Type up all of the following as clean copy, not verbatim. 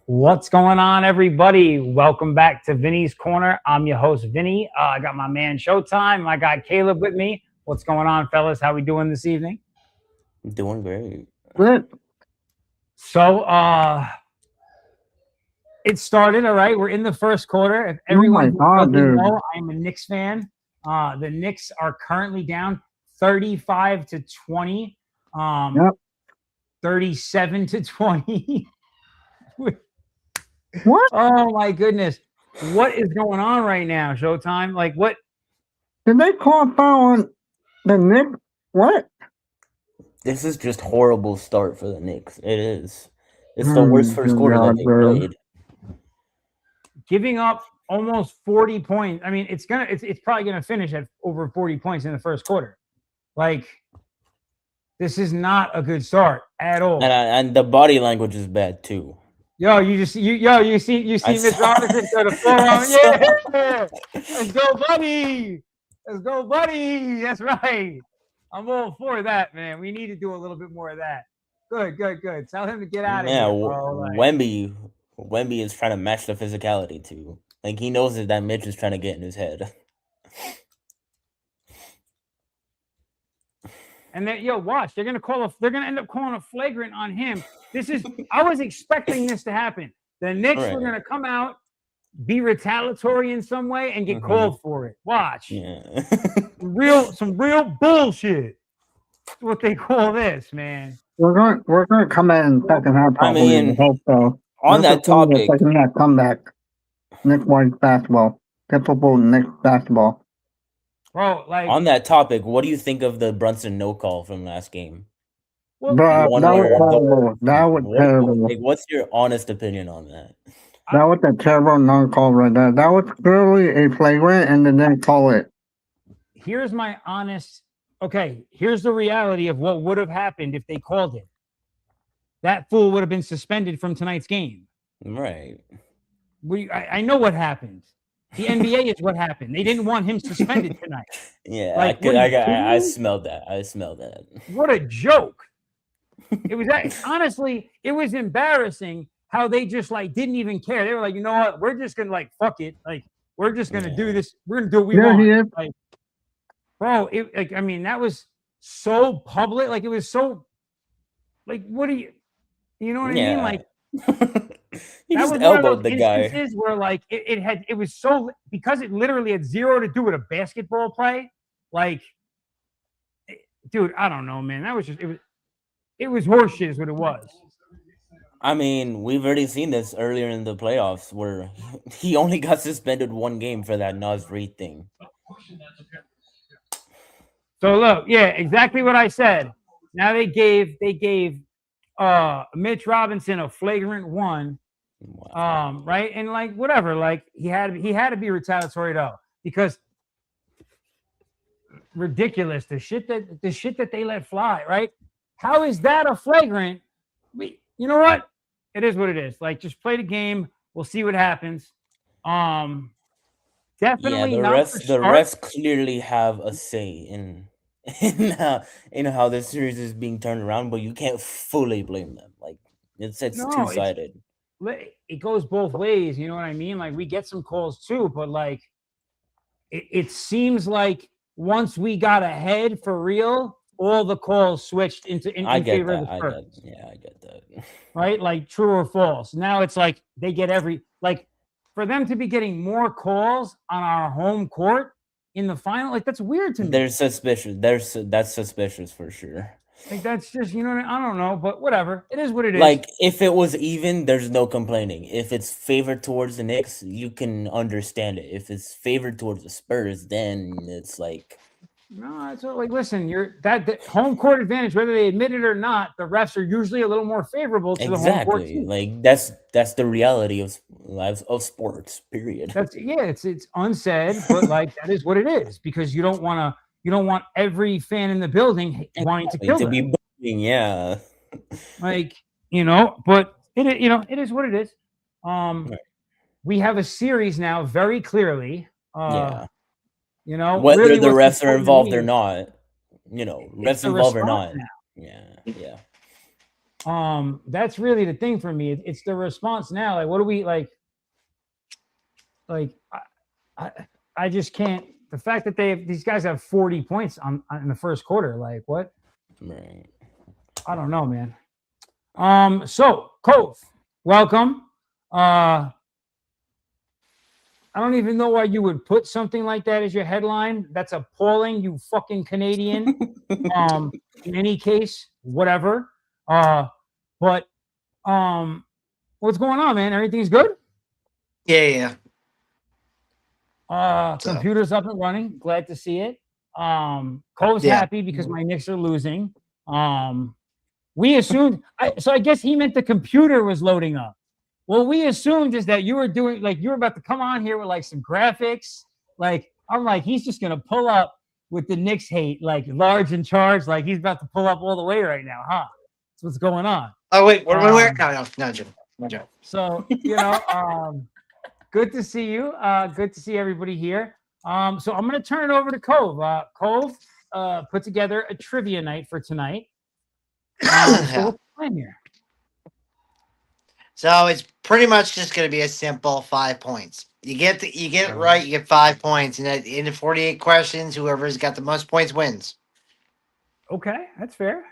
What's going on, everybody? Welcome back to Vinny's Corner. I'm your host, Vinny. I got my man Showtime. I got Caleb with me. What's going on, fellas? How we doing this evening? Doing great. What? So, it started. All right, we're in the first quarter. If Oh my everyone who god, doesn't dude. know, I'm a Knicks fan. The Knicks are currently down 35 to 20, Yep. 37 to 20. What? Oh my goodness. What is going on right now, Showtime? Like, what? Did they call a foul on the Nick? What? This is just horrible start for the Knicks. It is. It's the worst first quarter that God, they bro. played. Giving up almost 40 points. I mean, it's probably gonna finish at over 40 points in the first quarter. Like, this is not a good start at all. And the body language is bad too. Yo, you see Mitch Robinson to the forearm. Yeah, let's go, buddy. Let's go, buddy. That's right. I'm all for that, man. We need to do a little bit more of that. Good. Tell him to get out of Yeah, here, bro. Like, Wemby is trying to match the physicality too. Like he knows that Mitch is trying to get in his head. and then, watch. They're gonna end up calling a flagrant on him. I was expecting this to happen. The Knicks were gonna come out, be retaliatory in some way, and get called for it. Watch. Yeah. some real bullshit. That's what they call this, man. We're gonna come in second half. Probably. I mean, hope so. On that topic, second half comeback. Nick White basketball. Typical Knicks basketball. Bro, like on that topic, what do you think of the Brunson no call from last game? Well, that was terrible. That was terrible. Like, what's your honest opinion on that? That was a terrible non-call right there. That was clearly a flagrant, and they didn't call it. Here's my honest. Okay, here's the reality of what would have happened if they called it. That fool would have been suspended from tonight's game. Right. I know what happened. The NBA is what happened. They didn't want him suspended tonight. Yeah, like, I smelled that. I smelled that. What a joke! It was honestly, it was embarrassing how they just like didn't even care. They were like, you know what? We're just gonna like fuck it. Like we're just gonna do this. We're gonna do what we want. Like, bro, I mean, that was so public. Like it was so. Like, what do you know what I mean? Like. He just elbowed the guy. Where like it was so because it literally had zero to do with a basketball play. Like, dude, I don't know, man. That was just it was horseshit is what it was. I mean, we've already seen this earlier in the playoffs where he only got suspended one game for that Nas Reed thing. So look, yeah, exactly what I said. Now they gave Mitch Robinson a flagrant one. Wow. Right, and like whatever, like he had to be retaliatory though, because ridiculous the shit that they let fly. Right? How is that a flagrant? You know what? It is what it is. Like, just play the game. We'll see what happens. Definitely. Yeah, the refs clearly have a say in how this series is being turned around, but you can't fully blame them. Like it's two-sided. It goes both ways, you know what I mean? Like we get some calls too, but like it seems like once we got ahead for real, all the calls switched in favor of the Spurs. I get that. Right? Like true or false. Now it's like they get for them to be getting more calls on our home court in the final, like that's weird to me. They're suspicious. That's suspicious for sure. Like that's just, you know what I don't know, but whatever. It is what it is. Like if it was even, there's no complaining. If it's favored towards the Knicks, you can understand it. If it's favored towards the Spurs, then it's like no, it's like listen, that home court advantage, whether they admit it or not, the refs are usually a little more favorable to the home court team. Like that's the reality of sports. Period. It's unsaid, but like that is what it is because you don't want every fan in the building wanting to kill them. Be bullying, yeah. Like, but it is what it is. We have a series now very clearly. Whether really the refs are involved or not, refs involved or not. Yeah. That's really the thing for me. It's the response now. Like, what do we like? Like, I just can't. The fact that these guys have 40 points in the first quarter. Like, what? Right. I don't know, man. So Cove, welcome. I don't even know why you would put something like that as your headline. That's appalling, you fucking Canadian. In any case, whatever. But what's going on, man? Everything's good? Yeah. Computer's up and running. Glad to see it. Cole's happy because my Knicks are losing. We assumed, so I guess he meant the computer was loading up. Well, we assumed is that you were doing, like, you were about to come on here with like some graphics. Like, I'm like, he's just going to pull up with the Knicks hate, like large in charge. Like he's about to pull up all the way right now, huh? That's what's going on. Oh, wait, where? No, Jim. So, good to see you. Good to see everybody here. So I'm going to turn it over to Cove. Cove put together a trivia night for tonight. So what's the plan here? So it's pretty much just going to be a simple 5 points. You get it right, you get 5 points, and at the end of 48 questions, whoever's got the most points wins. Okay, that's fair.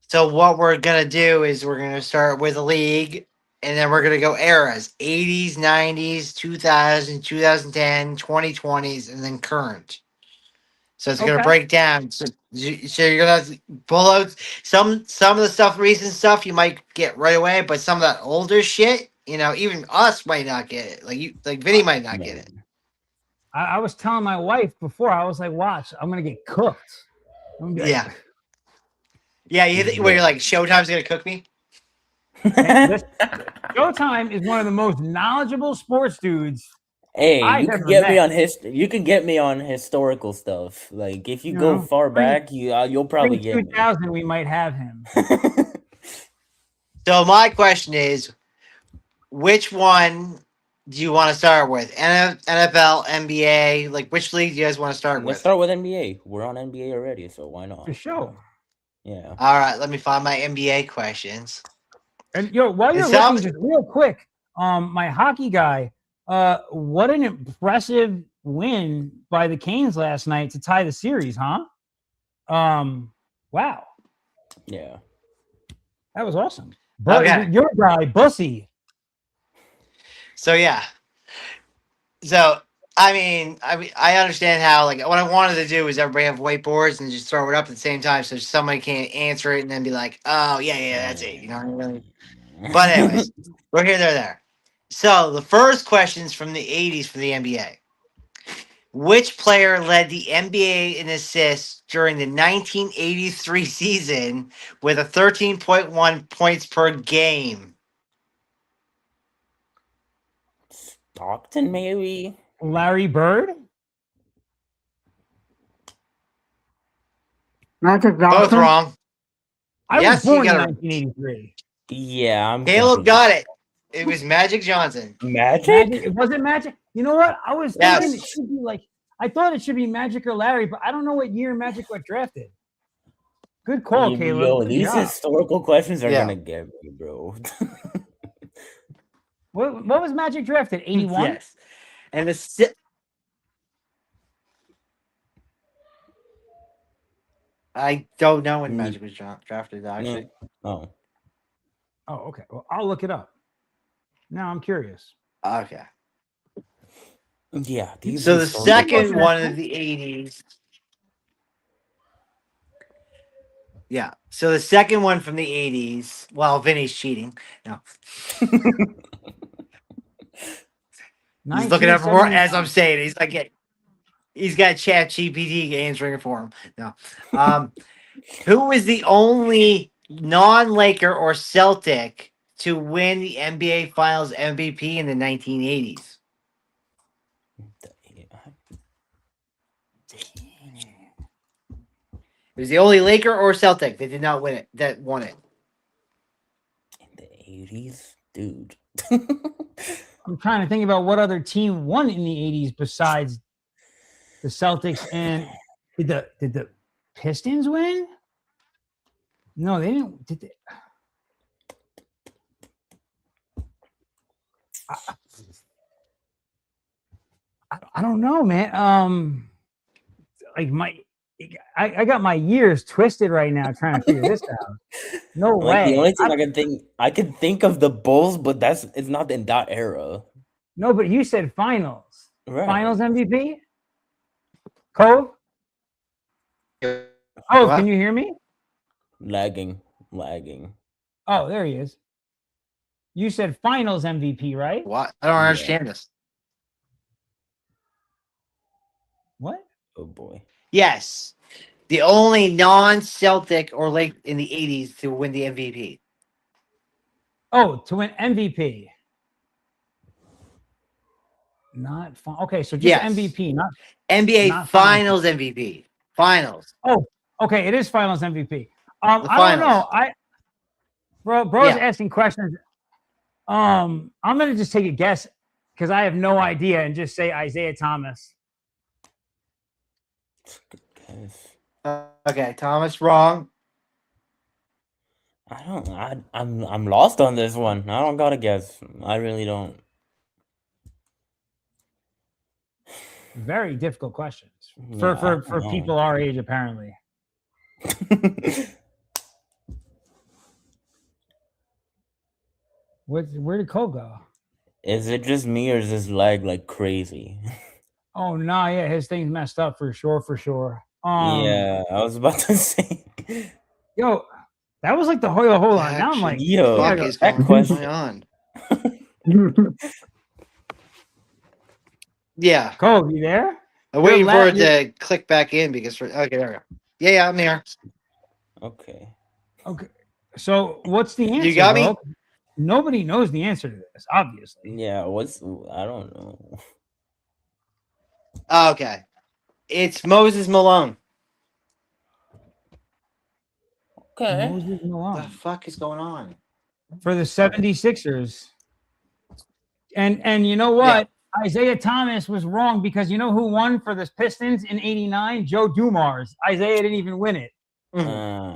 So what we're going to do is we're going to start with a league, and then we're going to go eras: 80s, 90s, 2000, 2010, 2020s, and then current. So it's going to break down. So you're going to pull out some of the stuff, recent stuff you might get right away, but some of that older shit, even us might not get it. Like Vinny might not get it. I was telling my wife before, I was like, watch, I'm going to get cooked. Yeah. Yeah, you're like, Showtime's going to cook me? Showtime is one of the most knowledgeable sports dudes. Hey, you can get me on historical stuff. Like if you go far back, you'll probably get 2000. We might have him. So my question is, which one do you want to start with? NFL, NBA? Like which league do you guys want to start with? Let's start with NBA. We're on NBA already, so why not? For sure. Yeah. All right, let me find my NBA questions. And while you're looking, just real quick, my hockey guy. What an impressive win by the Canes last night to tie the series, huh? Wow. Yeah. That was awesome. But your guy, Bussy. So yeah. So I understand how, like, what I wanted to do is everybody have whiteboards and just throw it up at the same time so somebody can't answer it and then be like, oh yeah, that's it. But anyways, we're here, there. So the first question is from the 80s for the NBA. Which player led the NBA in assists during the 1983 season with a 13.1 points per game? Stockton, maybe? Larry Bird? Magic Johnson? Both wrong. I was born in 1983. Yeah, Caleb got it. It was Magic Johnson. Magic? It wasn't Magic. You know what? I was thinking it should be like, I thought it should be Magic or Larry, but I don't know what year Magic got drafted. Good call, Caleb. Yo, these historical questions are gonna get me, bro. What was Magic drafted? 81? Yes. And I don't know when Magic was drafted, actually. Oh, okay. Well, I'll look it up. Now I'm curious. Okay. Yeah. So the second one of the 80s. Yeah. So the second one from the 80s. Well, Vinny's cheating. No. He's looking up more as I'm saying. He's like, he's got ChatGPT answering it for him. No. Who was the only non-Laker or Celtic to win the NBA Finals MVP in the 1980s? It was the only Laker or Celtic that did not win it, that won it. In the 80s? Dude. I'm trying to think about what other team won in the 80s besides the Celtics. And did the Pistons win? No, they didn't. Did they? I don't know, man. Like I got my years twisted right now trying to figure this out. No Like the way. only thing I can think of the Bulls, but it's not in that era. No, but you said finals. Right. Finals MVP? Cove? Oh, What? can you hear me? Lagging. Oh, there he is. You said finals MVP, right? What? I don't understand this. What? Oh boy. Yes. The only non-Celtic or Lake in the 80s to win the MVP. Oh, to win MVP. Not okay, so just MVP, not NBA not Finals MVP. Finals. Oh, okay, it is Finals MVP. I don't finals. know. Bro's asking questions. I'm gonna just take a guess because I have no idea and just say Isaiah Thomas. Okay, Thomas, wrong. I'm lost on this one. I don't got to guess. I really don't. Very difficult questions for people our age, apparently. Where did Cole go? Is it just me or is this lag like crazy? Oh no, yeah, his thing's messed up for sure. Yeah, I was about to say. Yo, that was like the whole on. Now I'm like, yo, fuck is going on? Yeah. Cole, you there? I'm waiting for it to click back in because okay, there we go. Yeah, I'm here. Okay. So what's the answer? You got me? Nobody knows the answer to this, obviously. Yeah, I don't know. Okay. It's Moses Malone. Okay. Moses Malone. What the fuck is going on? For the 76ers. And you know what? Yeah. Isaiah Thomas was wrong because you know who won for the Pistons in '89? Joe Dumars. Isaiah didn't even win it. I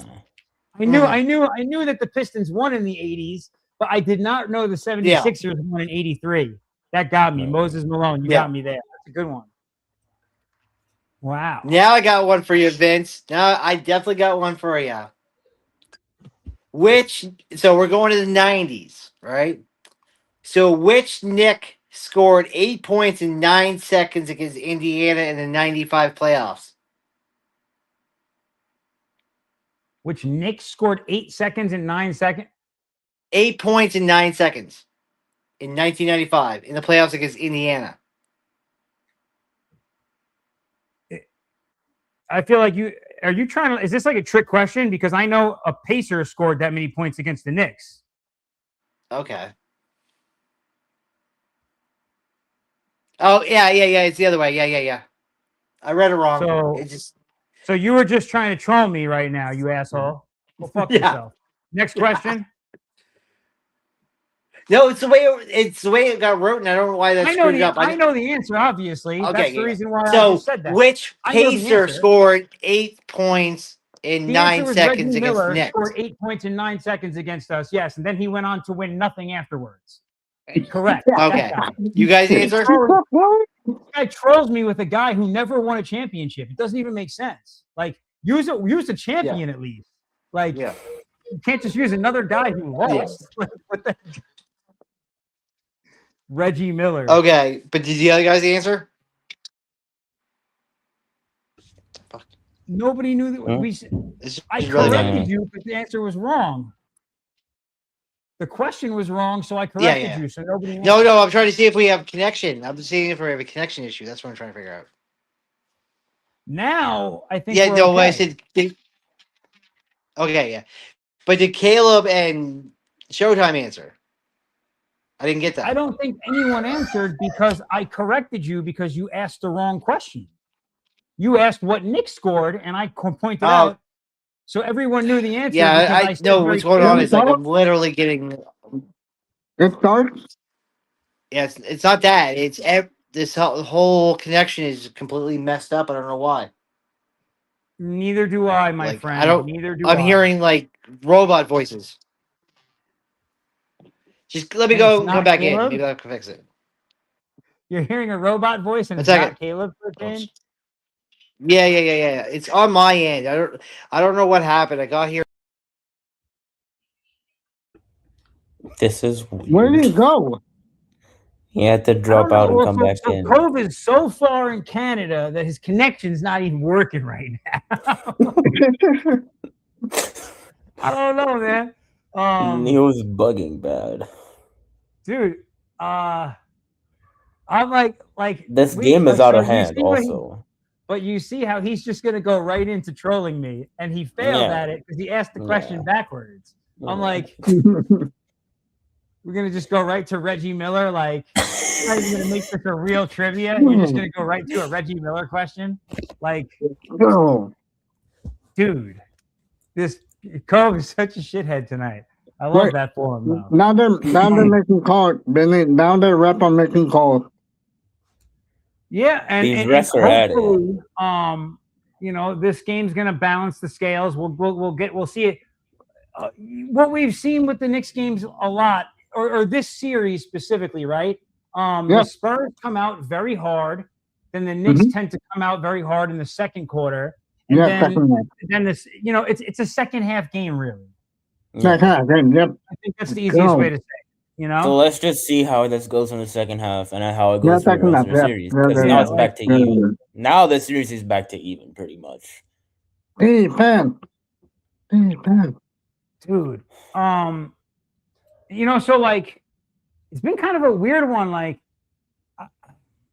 knew that the Pistons won in the 80s, but I did not know the 76ers won in 83. That got me. Moses Malone, you got me there. That's a good one. Wow. Now I got one for you, Vince. Now I definitely got one for you. So we're going to the 90s, right? So which Knick scored 8 points in 9 seconds against Indiana in the 95 playoffs? Which Knick scored 8 seconds in 9 seconds? 8 points in 9 seconds in 1995 in the playoffs against Indiana. I feel like are you trying to, is this like a trick question? Because I know a Pacer scored that many points against the Knicks. Okay. Oh, yeah. It's the other way. Yeah. I read it wrong. So you were just trying to troll me right now, you asshole. Well, fuck yourself. Next question. No, it's the way it got written. I don't know why that's screwed up. I know the answer, obviously. Okay, that's the reason why I just said that. Which Pacer scored 8 points in 9 seconds against the Knicks? Scored 8 points in 9 seconds against us, yes. And then he went on to win nothing afterwards. Correct. Okay. You guys answer? This guy trolls me with a guy who never won a championship. It doesn't even make sense. Like, use a champion at least. Like, you can't just use another guy who lost. What the... Reggie Miller. Okay, but did the other guys answer? Fuck. Nobody knew that I corrected you, but the answer was wrong. The question was wrong, so I corrected you. So nobody. No, I'm trying to see if we have connection. I'm seeing if we have a connection issue. That's what I'm trying to figure out. Now I think. I said. Okay, yeah, but did Caleb and Showtime answer? I didn't get that. I don't think anyone answered because I corrected you because you asked the wrong question. You asked what Knick scored, and I pointed out. So everyone knew the answer. Yeah, I know what's going on. It's like I'm literally getting. It starts. Yeah, it's not that. It's this whole connection is completely messed up. I don't know why. Neither do I, my friend. I don't. Neither do I'm hearing like robot voices. Just let me And go it's and come not back in. Caleb? Maybe I can fix it. You're hearing a robot voice and One it's not second. Caleb for a change? Yeah. It's on my end. I don't know what happened. I got here. This is Where did weird. he go? He had to I don't drop out know. and come Also, back so in. Cove is so far in Canada that his connection's not even working right now. I don't know, man. He was bugging bad. Dude, I'm like This game is out so of hand also. but you see how he's just gonna go right into trolling me, and he failed Yeah. at it because he asked the question backwards. I'm Yeah. like, we're gonna just go right to Reggie Miller. Like, you're not even gonna make this a real trivia. You're just gonna go right to a Reggie Miller question. Like, No. dude, this Cove is such a shithead tonight. I love Wait. that for him though. Now they're making calls. Now they're rep on making calls. Yeah, These and refs are at it. hopefully, this game's gonna balance the scales. We'll see it. What we've seen with the Knicks games a lot, or this series specifically, right? The Spurs come out very hard, then the Knicks tend to come out very hard in the second quarter, and then this, it's a second half game, really. Yep. I think that's the easiest way to say it, So let's just see how this goes in the second half and how it goes for the rest of the series. Because now it's back to even. Now the series is back to even, pretty much. Dude. So like, it's been kind of a weird one. Like, I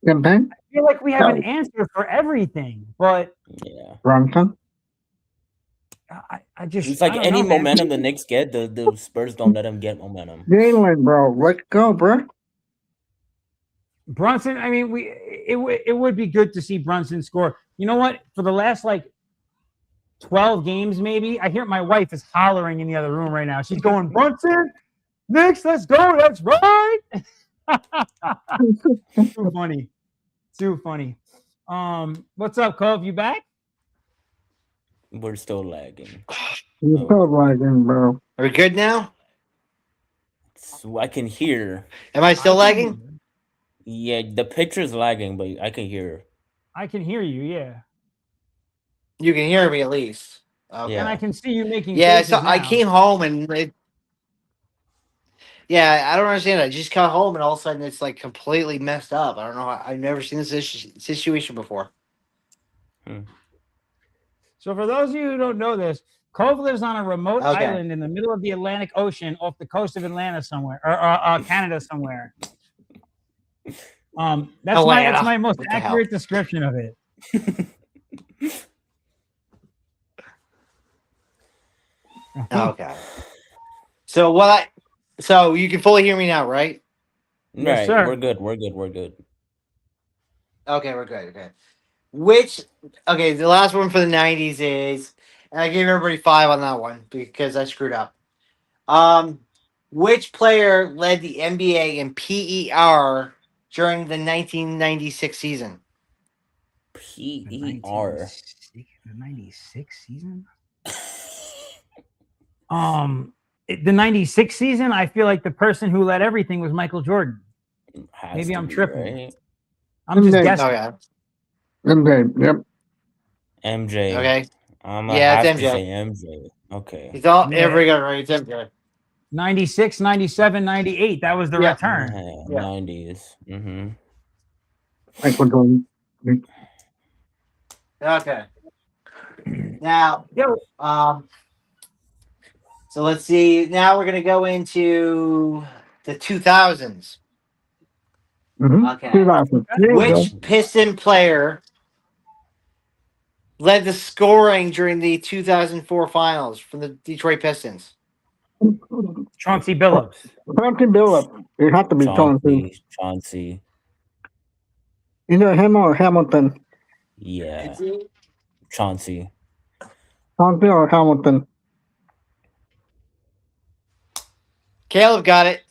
feel like we have an answer for everything, but Brunson. I just, it's like any momentum the Knicks get, the Spurs don't let them get momentum. Jalen, bro, let's go, bro. Brunson. I mean, it would be good to see Brunson score. You know what? For the last 12 games, maybe, I hear my wife is hollering in the other room right now. She's going, Brunson, Knicks, let's go. That's right. Too funny. What's up, Cove? You back? We're still lagging. You're still lagging, bro. Are we good now? So I can hear. Am I still lagging? Yeah, the picture's lagging, but I can hear. I can hear you, yeah. You can hear me at least. Okay. Yeah. And I can see you making faces so now. I came home and I don't understand. I just got home and all of a sudden it's completely messed up. I don't know. I've never seen this situation before. So for those of you who don't know this, Cove lives on a remote island in the middle of the Atlantic Ocean off the coast of Atlanta somewhere, or Canada somewhere. That's my most accurate description of it. Okay. So you can fully hear me now, right? Right. Sir. We're good. Okay, we're good. Okay. The last one for the 90s is, and I gave everybody 5 on that one because I screwed up. Which player led the NBA in PER during the 1996 season? PER. The 96 season? The 96 season, I feel like the person who led everything was Michael Jordan. Maybe I'm tripping. Right? I'm just guessing. Okay. MJ, yep. MJ. Okay. It's MJ. To say MJ. Okay. He's all every got right. It's MJ. 96, 97, 98. That was the return. 90s. Mm-hmm. Michael Jordan. Okay. Now, so let's see. Now we're gonna go into the 2000s. Mm-hmm. Okay. Which Piston player led the scoring during the 2004 finals from the Detroit Pistons? Chauncey Billups. It has to be Chauncey. Either him or Hamilton. Yeah. Chauncey. Chauncey or Hamilton. Caleb got it.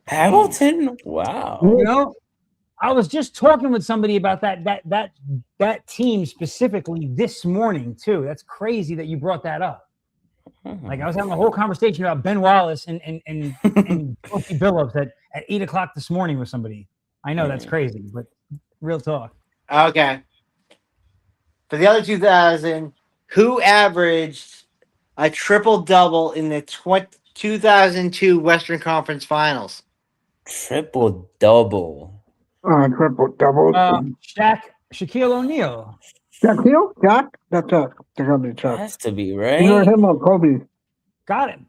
Hamilton? Wow. You know, I was just talking with somebody about that team specifically this morning too. That's crazy that you brought that up. Like I was having a whole conversation about Ben Wallace and Chauncey Billups at 8:00 this morning with somebody. I know that's crazy, but real talk. Okay. For the other 2000, who averaged a triple-double in the 2002 Western Conference Finals? Triple-double. Triple-double. Shaquille O'Neal. Shaquille? Shaq? That's a Chuck. Has to be, right? You're him or Kobe. Got it.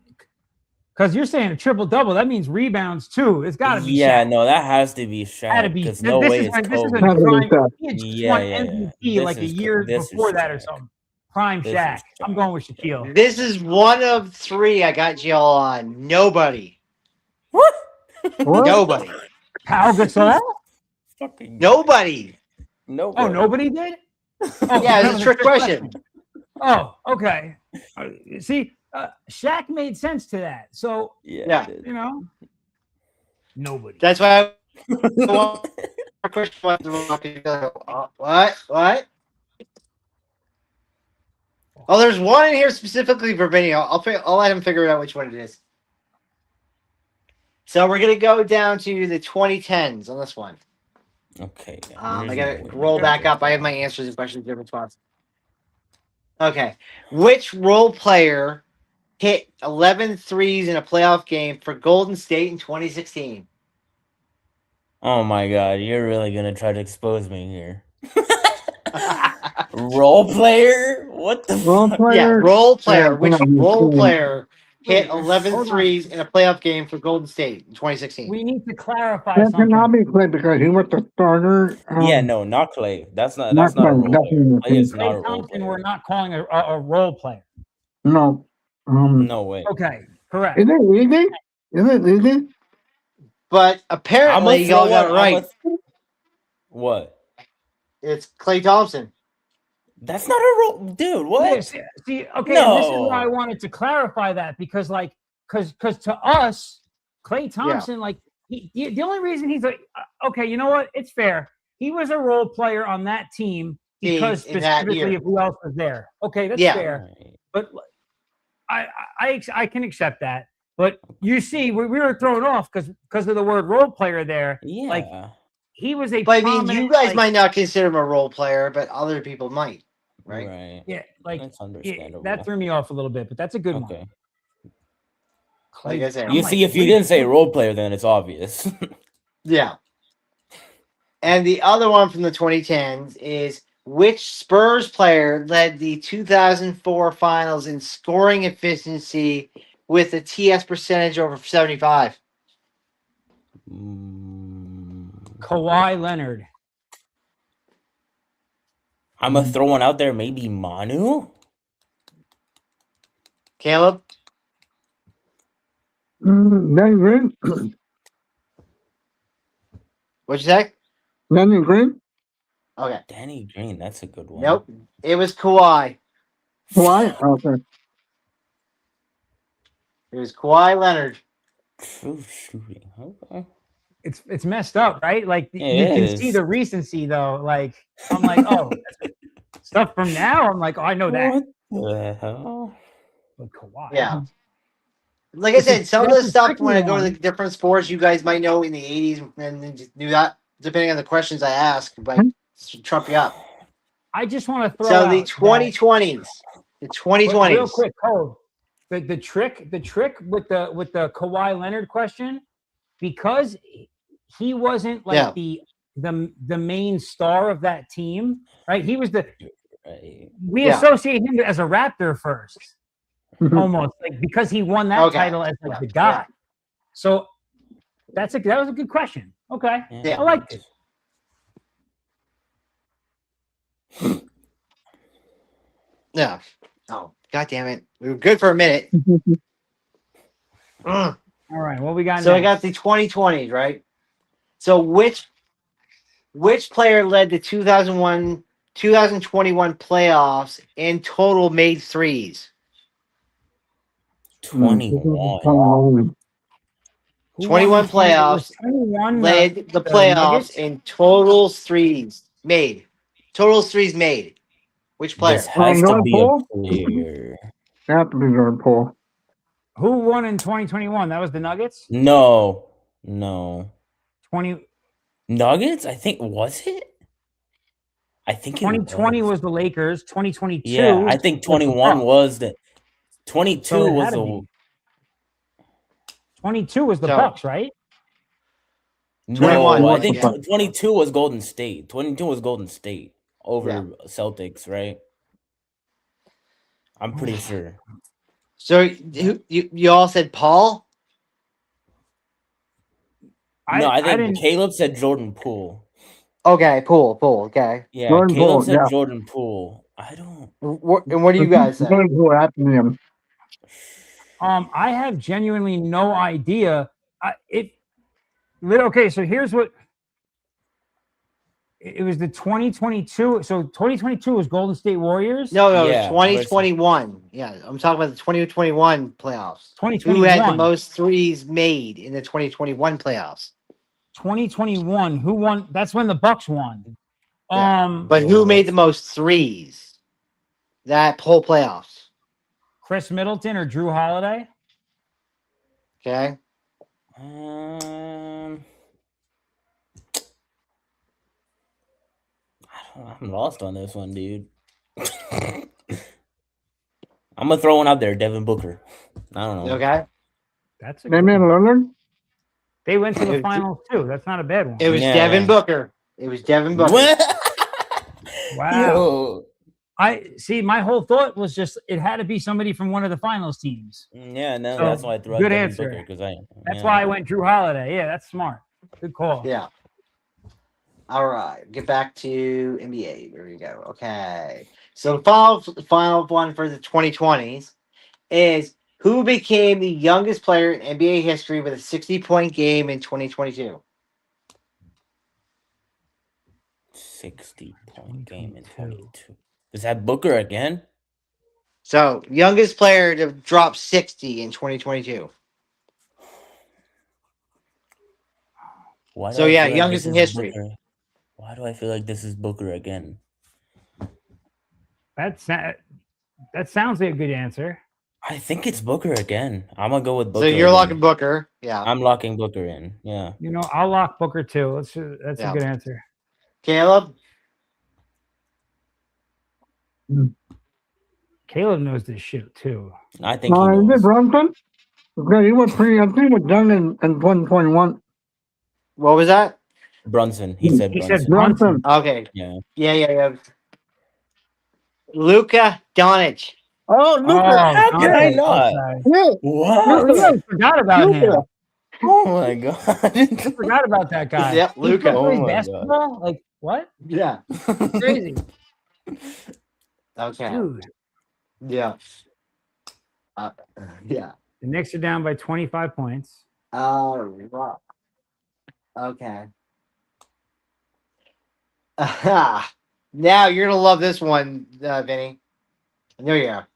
Because you're saying a triple-double, that means rebounds too. It's got to be Yeah, Shaq. no, that has to be Shaq. Gotta be. Because no way it's Kobe. This is a prime. He had just won MVP like a year before that or something. Prime Shaq. I'm going with Shaquille. This is one of three I got you all on. Nobody. What? Nobody. Pau Gasol? Nobody. Nobody. Oh, nobody did? Oh, yeah, it's a trick question. Oh, okay. See, Shaq made sense to that. So, yeah, you know, nobody. That's why What? Oh, there's one in here specifically for Vinny. I'll let him figure out which one it is. So we're gonna go down to the 2010s on this one. Okay. I gotta roll back up. I have my answers and questions in different spots. Okay. Which role player hit 11 threes in a playoff game for Golden State in 2016? Oh my God, you're really gonna try to expose me here. Role player? What the role fuck? player? Yeah, role player. Which role player hit 11 threes in a playoff game for Golden State in 2016? We need to clarify that something. cannot be Clay because he was the starter. Yeah, no, not Clay. That's not a role player. Clay is not a role player. We're not calling a role player. No. No way. Okay, correct. Is it easy? Is it easy? But apparently y'all got it right. What? It's Klay Thompson. That's not a role, dude. What? Yeah, see, okay, no. This is why I wanted to clarify that because to us, Klay Thompson, the only reason he's okay, you know what? It's fair. He was a role player on that team because specifically of who else was there. Okay, that's fair. But I can accept that. But you see, we were thrown off because of the word role player there. Yeah. Like he was a. But I mean, you guys might not consider him a role player, but other people might, right? Yeah, that's understandable. That threw me off a little bit, but that's a good one. Like I said, you see, if you didn't say role player, then it's obvious. Yeah. And the other one from the 2010s is which Spurs player led the 2004 finals in scoring efficiency with a TS percentage over 75? Kawhi Leonard. I'm going to throw one out there. Maybe Manu? Caleb? Danny Green. What'd you say? Danny Green. Okay. Danny Green, that's a good one. Nope. It was Kawhi. Kawhi? Okay. It was Kawhi Leonard. True shooting. Okay. It's messed up, right? Like you can see the recency though. Like I'm like, oh, stuff from now. I'm like, oh, I know that. What the hell? But Kawhi. Yeah. Like I said, some of the stuff when I go to the different sports, you guys might know in the 80s and then just knew that depending on the questions I ask, but trump you up. I just want to throw. So the 2020s, the 2020s. Real quick, Cove. The trick with the Kawhi Leonard question, because he wasn't like the main star of that team, right? He was we associate him as a Raptor first, almost like because he won that title as like the guy. Yeah. So that was a good question. Okay, I liked it. Yeah. Oh, God damn it. We were good for a minute. All right. What we got So next? I got the 2020s, right? So which player led the 2021 playoffs in total made threes? 21. 21 playoffs led the playoffs in total threes made. Total threes made. Which player? This has to be a player. They have to be Jordan Poole. Who won in 2021? That was the Nuggets? No. 20 Nuggets? I think, was it? I think 2020 was the Lakers. 2022. Yeah, I think 21 was the 22 So was the 22 was the Bucks, right? No, I think 22 was Golden State. 22 was Golden State over Celtics, right? I'm pretty sure. So you all said Paul? No, I think Caleb said Jordan Poole. Okay, Poole. Okay. Yeah, Jordan Caleb Poole, said Jordan Poole. I don't. And what do you guys say? I have genuinely no idea. Okay, so here's what it was: the 2022. So 2022 was Golden State Warriors. No, 2021. Yeah, I'm talking about the 2021 playoffs. 2021. Who had the most threes made in the 2021 playoffs? 2021. Who won? That's when the Bucks won. Yeah. But who made the most threes? That whole playoffs. Chris Middleton or Drew Holiday? Okay. I'm lost on this one, dude. I'm gonna throw one out there, Devin Booker. I don't know. Okay. That's a Damian Lillard. They went to the finals too. That's not a bad one. It was Devin Booker. Wow. Yo. I see. My whole thought was just it had to be somebody from one of the finals teams. Yeah, no, so, that's why I threw out good Devin answer. Booker That's why I went Drew Holiday. Yeah, that's smart. Good call. Yeah. All right, get back to NBA. There you go. Okay. So the final one for the 2020s is who became the youngest player in NBA history with a 60-point game in 2022? 60-point game in 22. Is that Booker again? So, youngest player to drop 60 in 2022. Youngest in history. Booker? Why do I feel like this is Booker again? That sounds like a good answer. I think it's Booker again. I'm gonna go with Booker. So you're locking Booker. Yeah. I'm locking Booker in. Yeah. You know, I'll lock Booker too. That's a good answer. Caleb? Caleb knows this shit too. I think he knows. Is it Brunson? Okay, he was pretty. I think he was done in 2021. What was that? Brunson. He said Brunson. Okay. Yeah. Luka Doncic. Oh, Luka! How did I not? What? I forgot about him. Oh my god! I forgot about that guy. Yep, Luka. Oh basketball? God. Like what? Yeah. Crazy. Okay. Dude. Yeah. Yeah. The Knicks are down by 25 points. Right. Okay. Now you're gonna love this one, Vinny. I know you are.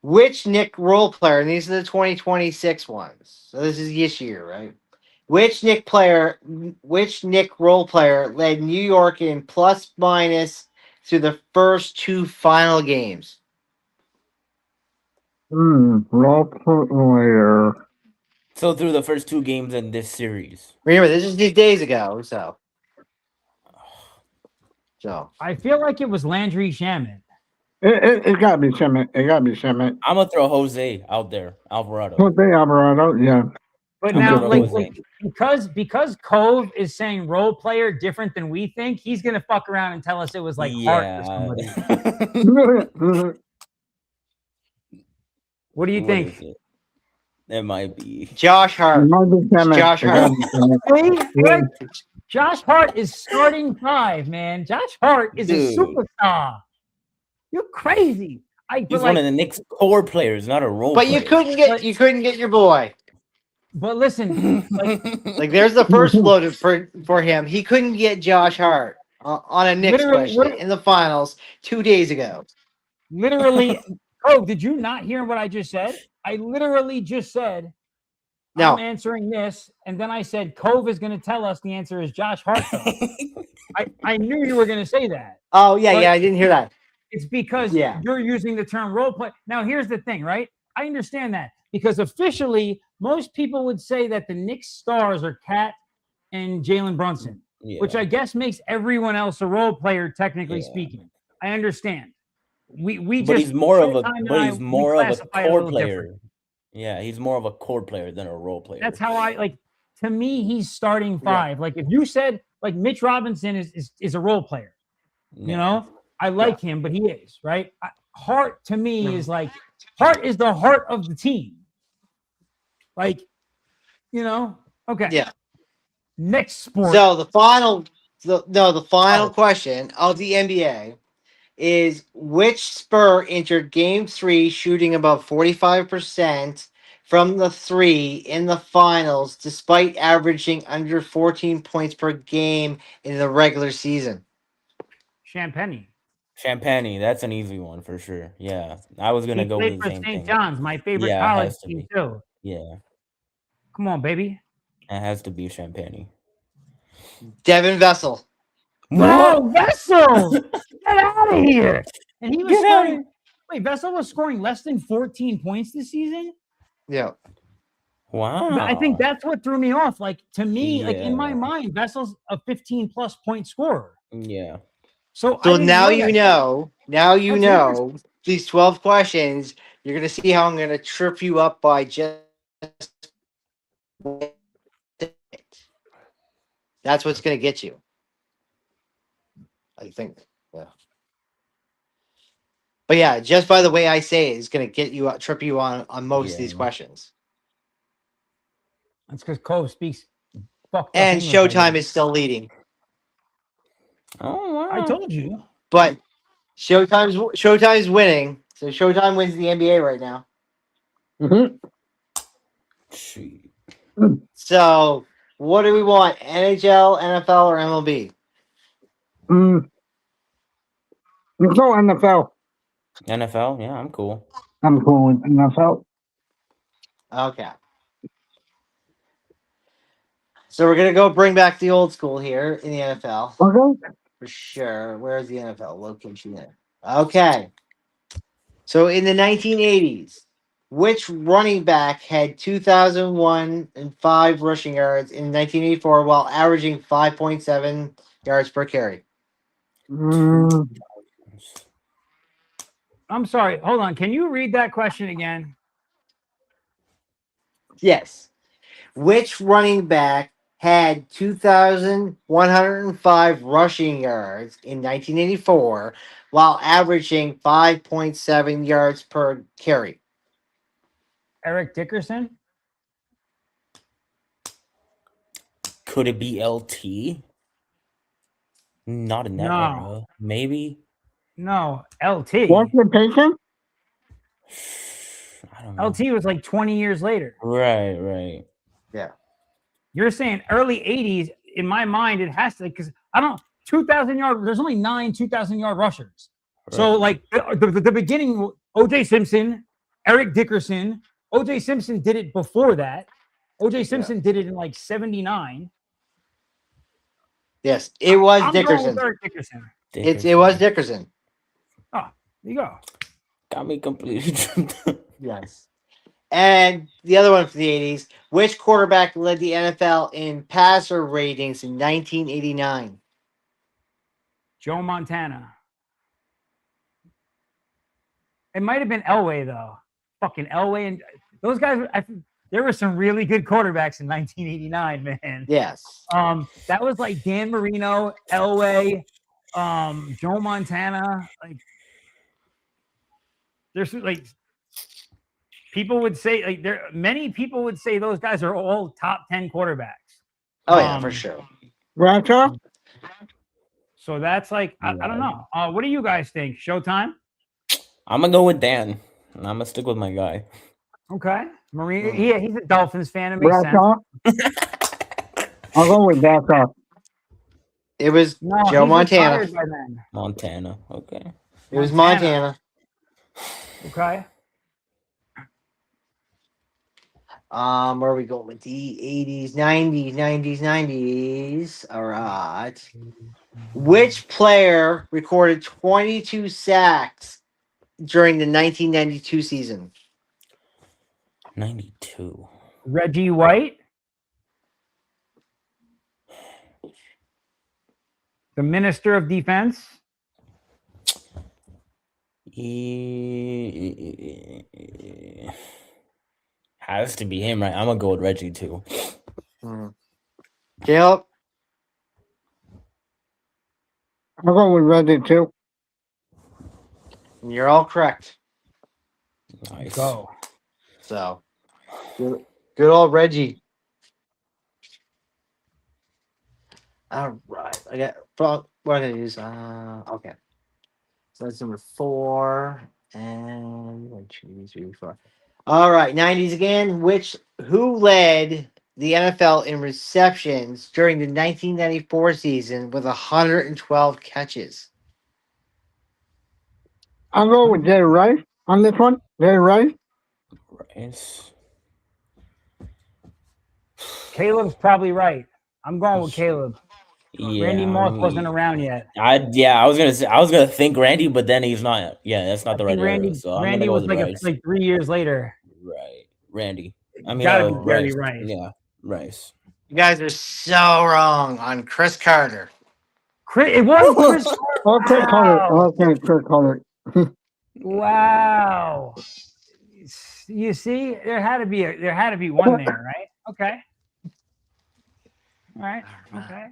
Which Knick role player, and these are the 2026 ones. So this is this year, right? Which Knick role player led New York in plus minus through the first two final games? Role player. So through the first two games in this series. Remember, this is just days ago, so. I feel like it was Landry Shamet. It gotta be Shamet. I'm gonna throw Jose out there, Alvarado. Jose Alvarado, yeah. But now, like because Cove is saying role player different than we think, he's gonna fuck around and tell us it was like Hart or somebody. What do you think? It might be Josh Hart. Josh Hart. Josh Hart is starting five, man. Josh Hart is a superstar. You're crazy. He's one of the Knicks core players, not a role. But you couldn't get your boy. But listen, like there's the first floated for him. He couldn't get Josh Hart on a Knicks question in the finals 2 days ago. Literally, oh, did you not hear what I just said? I literally just said, no. I'm answering this, and then I said Cove is going to tell us the answer is Josh Hart. I knew you were going to say that. Oh yeah, I didn't hear that. It's because you're using the term role play. Now, here's the thing, right? I understand that because officially, most people would say that the Knicks stars are Cat and Jalen Brunson, which I guess makes everyone else a role player, technically speaking. I understand. But he's more of a core player. Different. Yeah, he's more of a core player than a role player. That's how I like. To me, he's starting five. Yeah. Like if you said like Mitch Robinson is a role player, you know, I like him, but he is right. Hart to me is like Hart is the heart of the team. Like, you know, okay. Yeah. Next sport. So the final question of the NBA is which Spur entered Game 3 shooting about 45% from the three in the finals, despite averaging under 14 points per game in the regular season? Champagne. That's an easy one for sure. Yeah, I was gonna go with the same St. John's, my favorite college team too. Yeah. Come on, baby. It has to be Champagne. Devin Vessel. No, Vessel! Get out of here! And he was scoring. Wait, Vessel was scoring less than 14 points this season? Yeah. Wow. I think that's what threw me off. Like, to me, like in my mind, Vessel's a 15-plus point scorer. Yeah. So now you know. Now you know these 12 questions. You're going to see how I'm going to trip you up by just. That's what's going to get you. I think. Yeah. But yeah, just by the way I say it is going to get you trip you on most of these questions. That's because Cove speaks. And Showtime is still leading. Oh wow! I told you. But Showtime's winning, so Showtime wins the NBA right now. Mm-hmm. So, what do we want? NHL, NFL, or MLB? Let's go NFL. NFL, yeah, I'm cool. I'm cool with NFL. Okay. So we're gonna go bring back the old school here in the NFL. Okay. For sure. Where's the NFL location there? Okay. So in the 1980s, which running back had 2,001 and 5 rushing yards in 1984 while averaging 5.7 yards per carry? I'm sorry. Hold on. Can you read that question again? Yes. Which running back had 2,105 rushing yards in 1984 while averaging 5.7 yards per carry? Eric Dickerson? Could it be LT? Not in that era. Maybe. No, LT. What's the patient? I don't know. LT was like 20 years later. Right. Yeah. You're saying early 80s. In my mind, it has to, because 2,000 yards, there's only 9 2,000-yard rushers. Right. So, like, the beginning, O.J. Simpson, Eric Dickerson. O.J. Simpson did it before that. O.J. Simpson did it in, like, 79. Yes, it was I'm Dickerson. Going with Eric Dickerson. It was Dickerson. Oh, there you go. Got me completely tripped. Yes. And the other one for the 80s, which quarterback led the NFL in passer ratings in 1989? Joe Montana. It might have been Elway, though. Fucking Elway. And those guys, there were some really good quarterbacks in 1989, man. Yes. That was like Dan Marino, Elway, Joe Montana. Like, there's like people would say many people would say those guys are all top 10 quarterbacks. Oh yeah, for sure. Rancho? So that's like I don't know. What do you guys think? Showtime? I'm gonna go with Dan. I'm gonna stick with my guy. Okay, Marino. Yeah, he's a Dolphins fan. It makes sense. I'll go with that. It was Joe Montana. Montana. Okay. It was Montana. Okay. Where are we going with the 80s, 90s, 90s, 90s? All right. Which player recorded 22 sacks during the 1992 season? 92. Reggie White, the Minister of Defense. Has to be him, right? I'm gonna go with Reggie too. Caleb? I'll go with Reggie too. You're all correct. Nice. Go. So, good old Reggie. All right. What am I going to use? Okay. So that's number 4. And 1, 2, 3, 4. All right. 90s again. Who led the NFL in receptions during the 1994 season with 112 catches? I'll go with Jerry Rice on this one. Jerry Rice. Rice. Caleb's probably right. I'm going with Caleb. Yeah, Randy Moss wasn't around yet. I was gonna think Randy, but then he's not. Yeah, that's not the right Randy, era. So I'm Randy gonna go was with like Rice. like 3 years later. Right, Randy. I mean, Gotta be Jerry Rice. Rice. Yeah, Rice. You guys are so wrong on Chris Carter. It was Chris. Oh, Chris Carter. Wow. Okay, Chris Carter. Wow. You see, there had to be one there, right? Okay. All right. Okay.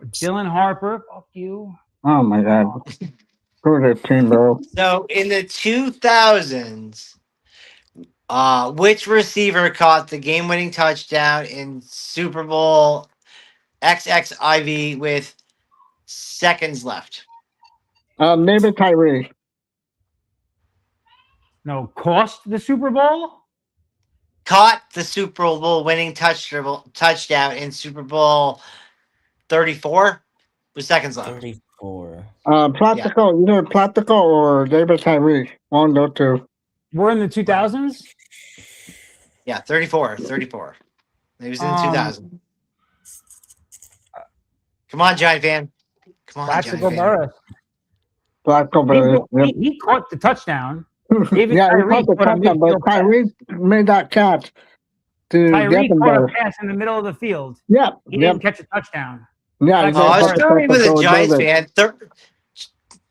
Dylan Harper, fuck you. Oh my God. Screw this team, bro. So in the 2000s, which receiver caught the game-winning touchdown in Super Bowl XXIV with seconds left? Maybe Tyree. No, cost the Super Bowl? Caught the Super Bowl winning touchdown in Super Bowl 34 with seconds left. 34. Platico, either Platico or David Tyree. One of those two. We're in the 2000s? Yeah, 34. It was in the 2000s. Come on, Giant fan. Come on, Plaxico Giant fan. Burress. Platico, but He caught the touchdown. David yeah, he Tyree caught the caught a touchdown, but midfield pass. Tyree made that catch to Tyree get them caught a there. pass in the middle of the field. Yep, He yep. didn't catch a touchdown. Yeah, Like, Oh, I was Burress. screwing with a Go Giants David. fan.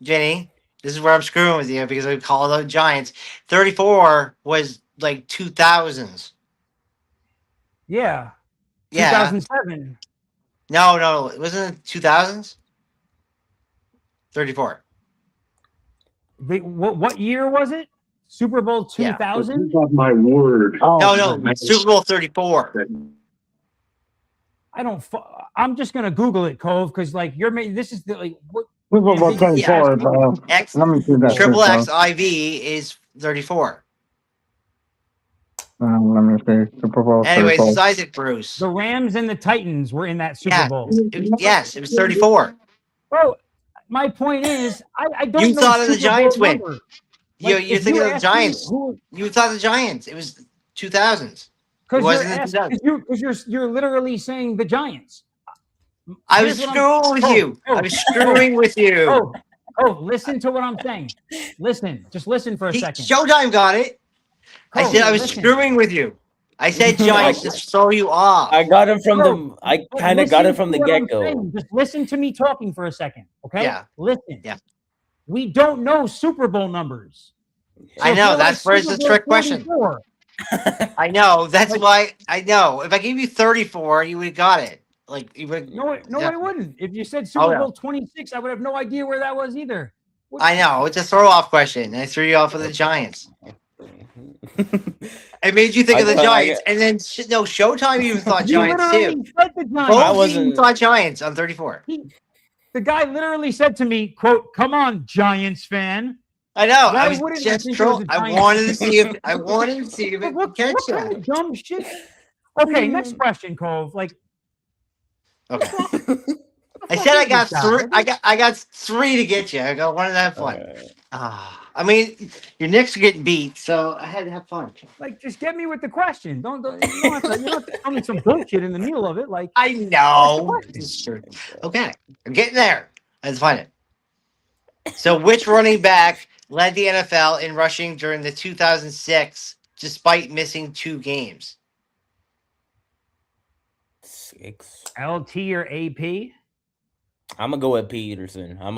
Jenny, this is where I'm screwing with you because I call out Giants. 34 was like 2000s. Yeah. Yeah. 2007. No, it wasn't in 2000s. 34. What year was it? Super Bowl 2000? My word. Oh, No, Super Bowl 34. I'm just gonna Google it, Cove, because like this is the like what Super Bowl Yeah, 24, bro. X Let me see that. Triple too, X IV is 34. Let me see. Super Bowl Anyways, 34. it's Isaac Bruce. the Rams and the Titans were in that Super Yeah. Bowl. Yes, it was 34. Bro, my point is, I don't You know thought of the Super Giants Bowl win. number. You're if thinking you of the asked me Giants. who- You thought the Giants. It was 2000s. Because wasn't you're in asking, 2000. because you're literally saying the Giants. I Here's was what I'm- screwing with you. I was screwing with you. Listen to what I'm saying. Just listen for a second. Showtime got it. I said I was screwing with you. I said Giants to throw you off. I got it from I kind of got it from the get go. Just listen to me talking for a second, okay? Yeah. Listen. Yeah. We don't know Super Bowl numbers. I know, that's where it's a trick question. 44, I know. That's why I know. If I gave you 34, you would have got it. Like you would. No, Yeah. I wouldn't. If you said Super yeah. Bowl 26, I would have no idea where that was either. I know. It's a throw off question. I threw you off with the Giants. I made you think of the Giants, and then Showtime even thought You Giants literally too. said the Giants. I Both wasn't- teams thought Giants on 34. The guy literally said to me, "Quote, come on, Giants fan." I know. Why I was wouldn't just you think it was trolling. a I Giants wanted to fan? see if it What would catch kind that. of dumb shit? Okay, next question, Cove. Like, Okay. I said I got three. I got 3 to get you. I got one to have fun. Okay. Ah. I mean, your Knicks are getting beat, so I had to have fun. Like, just get me with the question. You don't have to tell me some bullshit in the middle of it. Like, I ask the know. question. It's true. Okay, I'm getting there. Let's find it. So, which running back led the NFL in rushing during the 2006, despite missing 2 games? 6. LT or AP? I'm gonna go with Peterson. I'll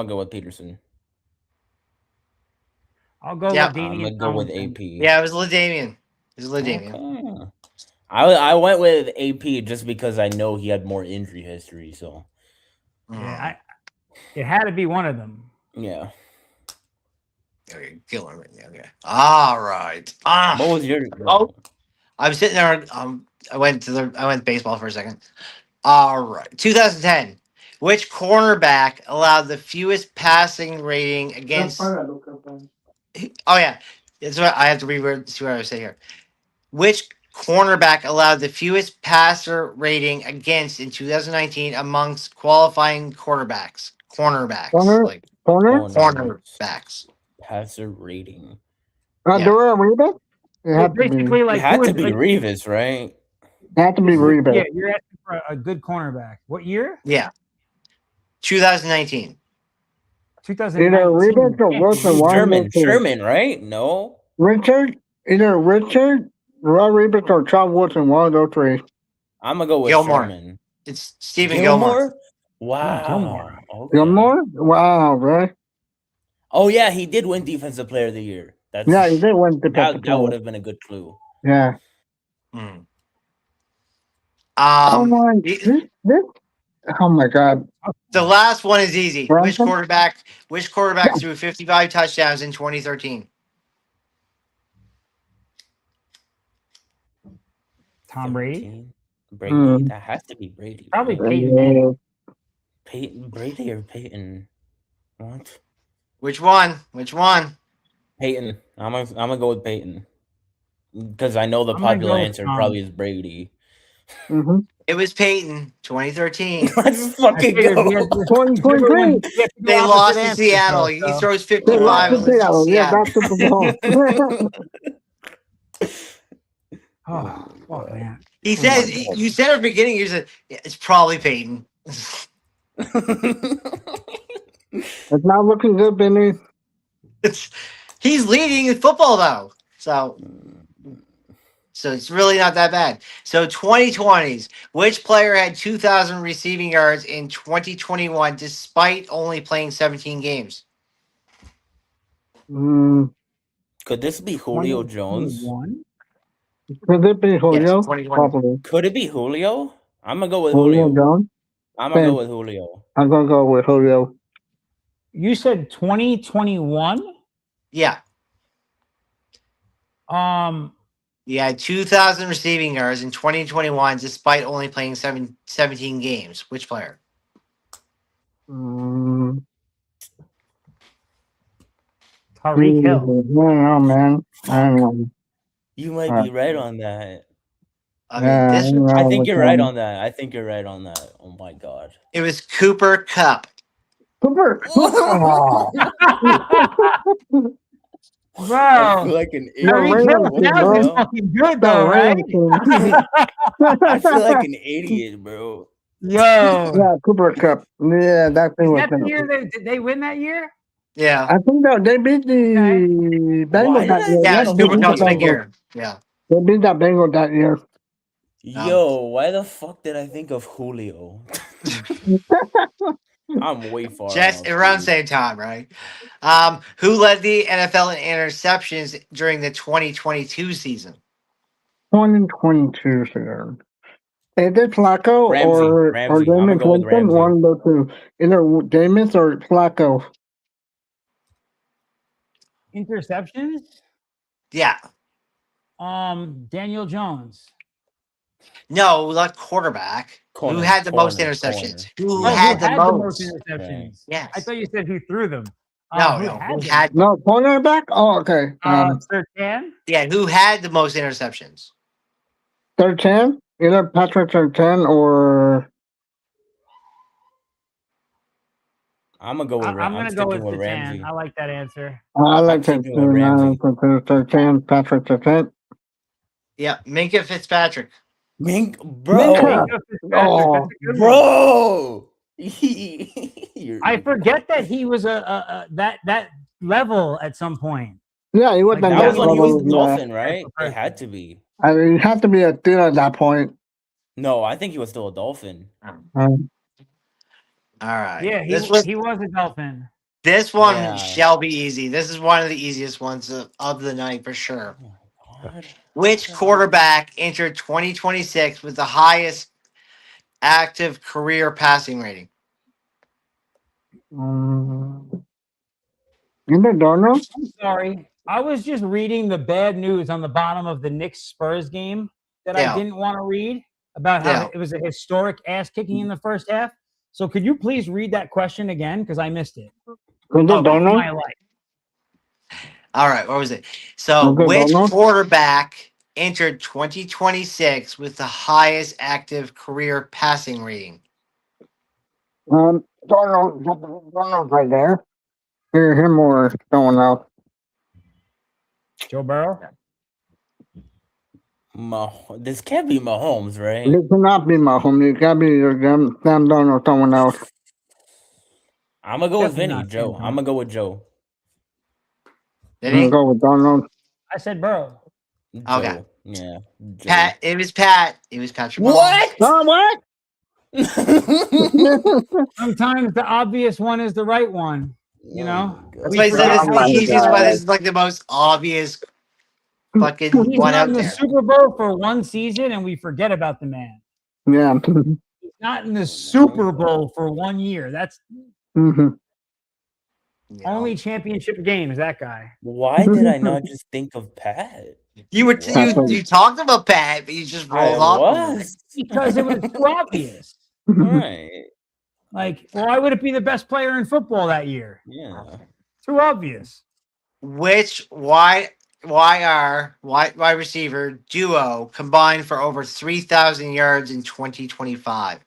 go Yeah. with I'm Damian gonna go with Tomlinson. AP. Yeah, it was LaDainian. Okay. I went with AP just because I know he had more injury history. So Yeah, it had to be one of them. yeah. Okay, killing me. Okay. All right. What was your? Oh, I'm sitting there. I went to baseball for a second. All right. 2010. Which cornerback allowed the fewest passing rating against? Oh yeah, that's what I have to read. See what I say here. Which cornerback allowed the fewest passer rating against in 2019 amongst qualifying quarterbacks? Cornerbacks, like cornerbacks. Passer rating. Do I read it? It So had to be. basically, like, It had who to is be like, Revis, right? It had to be Rebus. yeah, you're asking for a good cornerback. What year? Yeah, 2019. Either 2019. Rebus or Wilson. One of those two. Sherman, right? No. Richard, either Richard, Roy Rebus, or Charles Wilson. One of those three. I'm gonna go with Gilmore. Sherman. It's Stephen Gilmore. Wow. Okay. Gilmore? Wow, right? Oh yeah, he did win Defensive Player of the Year. Yeah, he did win defensive that would player. have been a good clue. Yeah. Hmm. Oh my! This. Oh my God! The last one is easy. Brunson? Which quarterback threw 55 touchdowns in 2013? Tom Brady. 17? Brady. That has to be Brady. Probably right? Peyton Manning. Brady or Peyton? What? Which one? Peyton. I'm gonna go with Peyton because I know the I'm gonna popular go with answer Tom. probably is Brady. Mm-hmm. It was Peyton, 2013. Let's I fucking figured we had go. to- 2023. we have to go They opposite lost to answers, Seattle. though, He so. throws They 55. lost to Let's see Seattle. Yeah, Seattle. that's Super Bowl. Oh, fuck, man. He says, you said at the beginning, you said, yeah, it's probably Peyton. It's not looking good, Benny. He's leading in football, though. So it's really not that bad. So 2020s, which player had 2,000 receiving yards in 2021 despite only playing 17 games? Could this be Julio Jones? Could it be Julio? Yes, 2020. Probably. Could it be Julio? I'm gonna go with Julio Julio. Jones? I'm gonna go with Julio. I'm gonna go with Julio. You said 2021? Yeah. Yeah, He had 2,000 receiving yards in 2021 despite only playing 17 games. Which player? Tyreek Hill. No, man. I don't know. You might be right on that. I think you're right on that. I think you're right on that. Oh my God. It was Cooper Kupp. Cooper. Oh. Bro, I feel like an Tyreek Hill idiot. now is fucking good, though, right? I feel like an idiot, bro. Yo. Yeah, Cooper Kupp. Yeah, that thing was. That the year did they win that year? Yeah. I think they beat the Bengals that year. Yeah, Yeah, it's they Cooper beat Kupp's the big Bengals. year. Yeah. They beat that Bengals that year. Yo, why the fuck did I think of Julio? I'm way far Just off, around the dude. same time, right? Who led the NFL in interceptions during the 2022 season? 2022 season. Is it Flacco or Ramsey. I'm Jameis gonna go with Winston? Ramsey. One of those two. Either Jameis or Flacco. Interceptions? Yeah. Daniel Jones. No, not quarterback. Who had the most interceptions? Who had the most interceptions? Yes. I thought you said who threw them. No, who had No, cornerback? Oh, okay. Sertan? Yeah, who had the most interceptions? Sertan? Either Patrick Sertan or I'm gonna go with. I'm gonna go with Ramsey. Sertan. I like that answer. I like it too. Patrick Sertan. Yeah, Minka Fitzpatrick. Bro. Oh, bro. I forget that he was a that level at some point. Yeah, he was Like, That was when he was a level, Dolphin, right? It had to be. I mean, you have to be a dude at that point. No, I think he was still a Dolphin. All right. Yeah, he was a Dolphin. This one shall be easy. This is one of the easiest ones of the night for sure. Oh, Which quarterback entered 2026 with the highest active career passing rating? You don't know? I'm sorry. I was just reading the bad news on the bottom of the Knicks Spurs game that I didn't want to read about how it was a historic ass kicking in the first half. So could you please read that question again? Because I missed it. My life. All right, what was it? So which quarterback entered 2026 with the highest active career passing rating? Darnold right there. Hear him or someone else. Joe Burrow? This can't be Mahomes, right? It cannot be Mahomes. It gotta be either Sam Darnold or someone else. I'm gonna go with Vinny, Joe. I'm gonna go with Joe. I'm gonna go with Darnold. I said Burrow. Joe. Okay. Yeah. Joe. Pat. It was Pat. It was Patrick. What? Oh, what? Sometimes the obvious one is the right one. You know? That's why I said this is the easiest one. This is like the most obvious fucking He's one not out in the there. Super Bowl for one season and we forget about the man. Yeah. He's not in the Super Bowl for 1 year. That's only championship games, that guy. Why did I not just think of Pat? You talked about Pat, but you just rolled off. Because it was too obvious. Right. Like, why would it be the best player in football that year? Yeah. Too obvious. Which wide receiver duo combined for over 3,000 yards in 2025?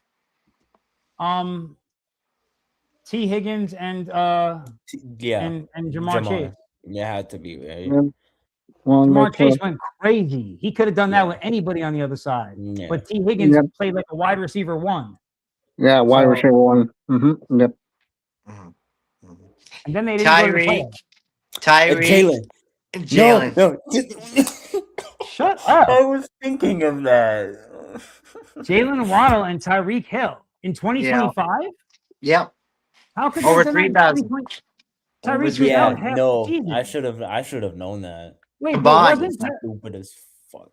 T. Higgins and Jamar Chase. Yeah, had to be, right? Jamar Chase went crazy. He could have done that with anybody on the other side. Yeah. But T. Higgins played like a wide receiver one. Yeah, wide receiver one. Yep. And then they didn't go to the Tyreek, and Jalen. No. Shut up. I was thinking of that. Jalen Waddle and Tyreek Hill in 2025? Yep. How could over 3,000? Tyreek I should have known that. Wait, combined. It's stupid as fuck.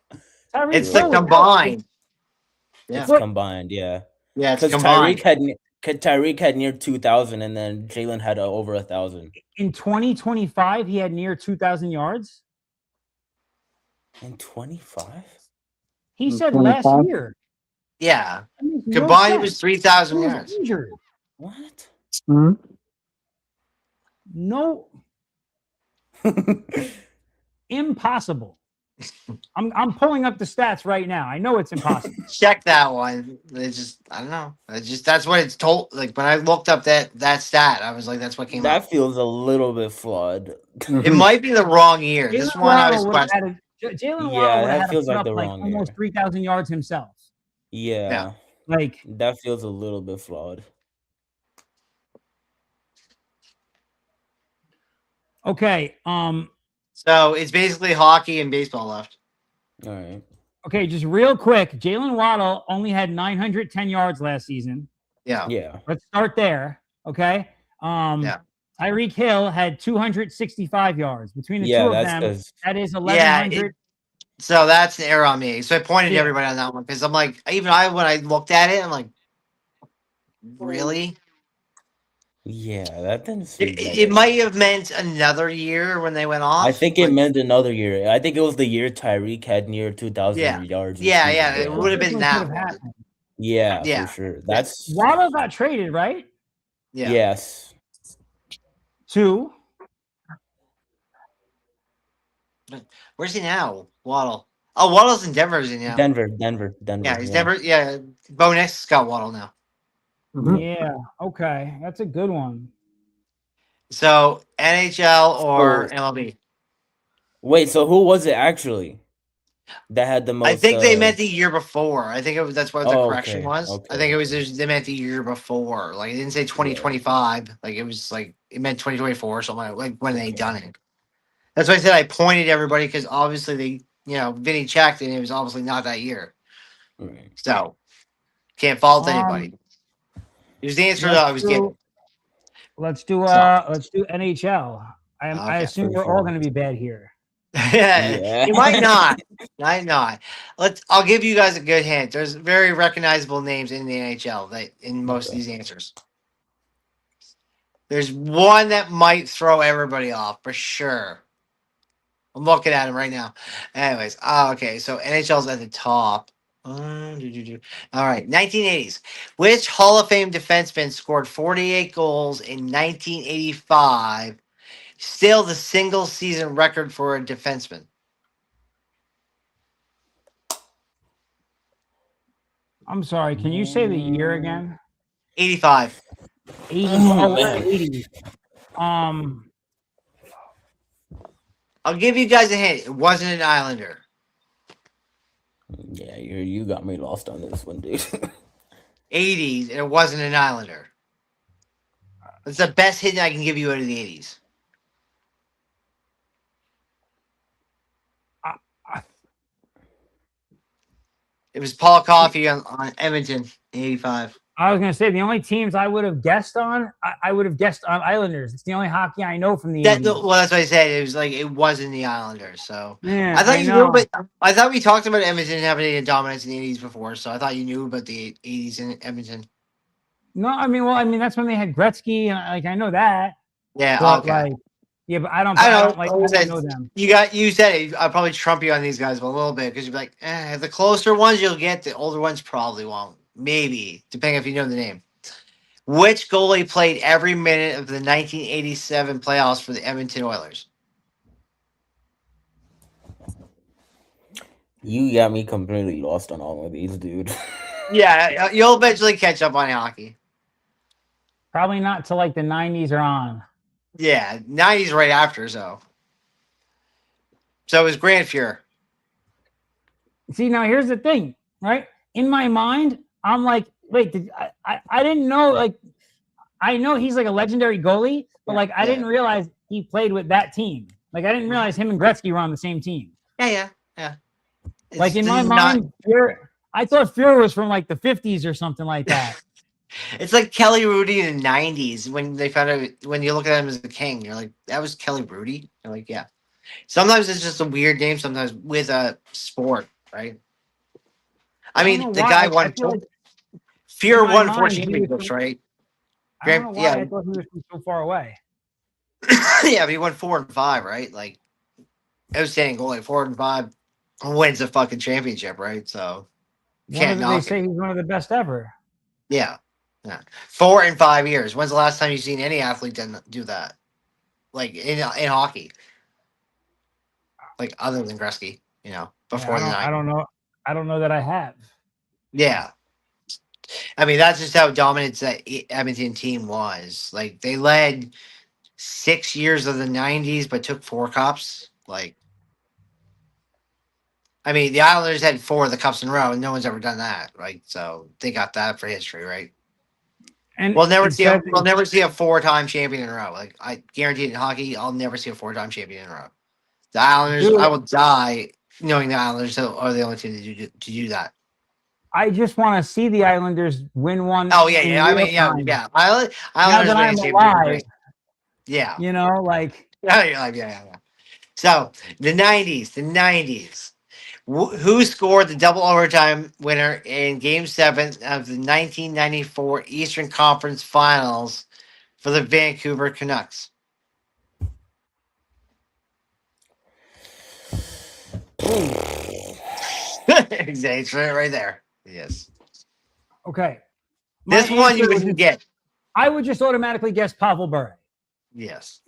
It's the combined. It's combined, yeah. Yeah, it's combined. Tyreek had near 2,000, and then Jalen had over 1,000. In 2025, he had near 2,000 yards. In 25? He said 25? Last year. Yeah, combined it was 3,000 yards. Injured. What? No. Impossible. I'm pulling up the stats right now. I know it's impossible. Check that one. It's just I don't know. That's what it's told. Like when I looked up that stat, I was like, that's what came up. That feels a little bit flawed. It might be the wrong year. This one I was questioning. Jalen Waddle that feels like the wrong year. Almost 3,000 yards himself. Yeah. Like that feels a little bit flawed. Okay. So it's basically hockey and baseball left. All right. Okay, just real quick. Jalen Waddle only had 910 yards last season. Yeah. Yeah. Let's start there. Okay. Tyreek Hill had 265 yards. Between the two of them, that is 1,100. So that's an error on me. So I pointed to everybody on that one because I'm like, when I looked at it, I'm like, really? Yeah, that didn't seem it might have meant another year when they went off. I think it meant another year. I think it was the year Tyreek had near 2,000 yards. Yeah, it would have been that one. Yeah, for sure. That's Waddle got traded, right? Yeah. Yes. To where's he now? Waddle. Oh, Waddle's in Denver, is he now? Denver. Yeah, he's Denver. Yeah, Bo Nix got Waddle now. Yeah. Okay, that's a good one. So NHL or MLB? Wait, so who was it actually that had the most? I think they meant the year before. I think that's what the correction Okay, was. I think it was they meant the year before. Like it didn't say 2025. Like it was like it meant 2024 or something like when they done it. That's why I said I pointed everybody because obviously Vinny checked and it was obviously not that year. Right. So can't fault anybody. It was the answer that I was getting. Let's do NHL. I Okay. assume we're all going to be bad here. Yeah. You might not. Might not. I'll give you guys a good hint. There's very recognizable names in the NHL in most of these answers. There's one that might throw everybody off for sure. I'm looking at him right now. Anyways, okay. So NHL's at the top. All right, 1980s. Which Hall of Fame defenseman scored 48 goals in 1985? Still the single season record for a defenseman. I'm sorry. Can you say the year again? 85. 80. I'll give you guys a hint. It wasn't an Islander. Yeah, you got me lost on this one, dude. 80s, and it wasn't an Islander. That's the best hint I can give you out of the 80s. It was Paul Coffey on Edmonton in 85. I was going to say the only teams I would have guessed on, I would have guessed on Islanders. It's the only hockey I know from the 80s. Well, that's what I said. It was like it wasn't the Islanders. So yeah, I thought you knew, but I thought we talked about Edmonton having a dominance in the 80s before. So I thought you knew about the 80s in Edmonton. No, I mean that's when they had Gretzky, and I know that. Yeah, but, okay. But I don't know them. You said it. I'll probably trump you on these guys a little bit because you'd be like, the closer ones you'll get, the older ones probably won't. Maybe, depending if you know the name. Which goalie played every minute of the 1987 playoffs for the Edmonton Oilers? You got me completely lost on all of these, dude. Yeah, you'll eventually catch up on hockey. Probably not till like the 90s or on. Yeah, 90s right after, so. So it was Grand Fuhrer. See, now here's the thing, right? In my mind, I'm like, wait, I didn't know, like, I know he's like a legendary goalie, but like I didn't realize he played with that team. Like I didn't realize him and Gretzky were on the same team. Yeah. Like in my mind, I thought Fuhrer was from like the 50s or something like that. It's like Kelly Rudy in the 90s when they found out, when you look at him as the king, you're like, that was Kelly Rudy? You're like, yeah. Sometimes it's just a weird name, sometimes with a sport, right? I mean, the guy won. Fuhrer won 4 championships, right? I don't know why I thought he was from so far away. Yeah, but he won 4 and 5, right? Like, outstanding goalie, 4 and 5 wins a fucking championship, right? So, They say he's one of the best ever. Yeah. 4 and 5 years. When's the last time you've seen any athlete do that? Like in hockey, like other than Gretzky, before the 90s. I don't know that I have. Yeah. I mean, that's just how dominant that Edmonton team was. Like, they led 6 years of the 90s, but took 4 cups. Like, I mean, the Islanders had 4 of the cups in a row, and no one's ever done that, right? So they got that for history, right? And we'll never see a 4-time champion in a row. Like, I guarantee in hockey, I'll never see a 4-time champion in a row. The Islanders, I will die knowing the Islanders are the only team to do that. I just want to see the Islanders win one. Oh yeah. I mean, yeah. Islanders now that I'm alive, yeah. Yeah. So the 90s. Who scored the double overtime winner in Game 7 of the 1994 Eastern Conference Finals for the Vancouver Canucks? Exactly, right there. Yes. Okay. This one you wouldn't get. I would just automatically guess Pavel Bure. Yes.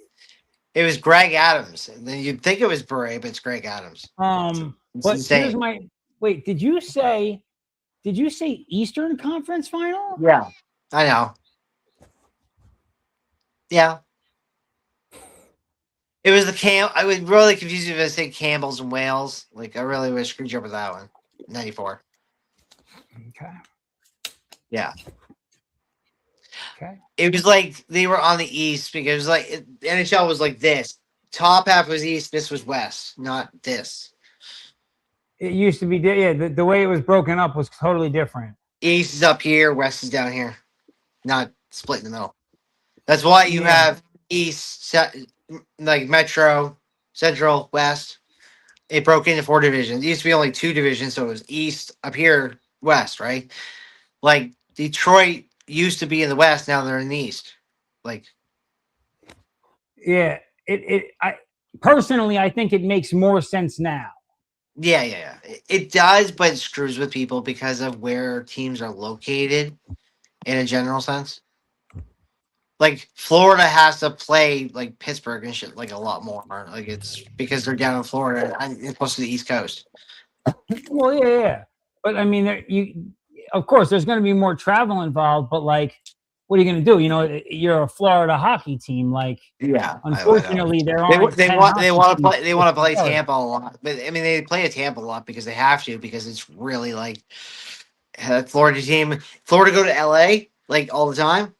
It was Greg Adams. And then you'd think it was Bure, but it's Greg Adams. But here's wait, did you say Eastern Conference Final? Yeah. I know. Yeah. It was the I would really confuse you if I say Campbell's and Wales. Like I really would screwed you up with that one. 94. Okay. Yeah. Okay. It was like they were on the East because it was like the NHL was like this. Top half was East, this was West, not this. It used to be, the way it was broken up was totally different. East is up here, West is down here, not split in the middle. That's why you have East, like Metro, Central, West. It broke into 4 divisions. It used to be only 2 divisions, so it was East up here, West, right? Like Detroit used to be in the West, now they're in the East. Like, yeah, I personally, I think it makes more sense now. Yeah. It does, but it screws with people because of where teams are located in a general sense. Like Florida has to play like Pittsburgh and shit like a lot more. Like it's because they're down in Florida and it's close to the East Coast. Well, yeah. But I mean, of course, there's going to be more travel involved. But like, what are you going to do? You know, you're a Florida hockey team. Like, yeah. Unfortunately, they want to play Tampa a lot. But I mean, they play at Tampa a lot because they have to because it's really like that Florida team. Florida go to LA like all the time.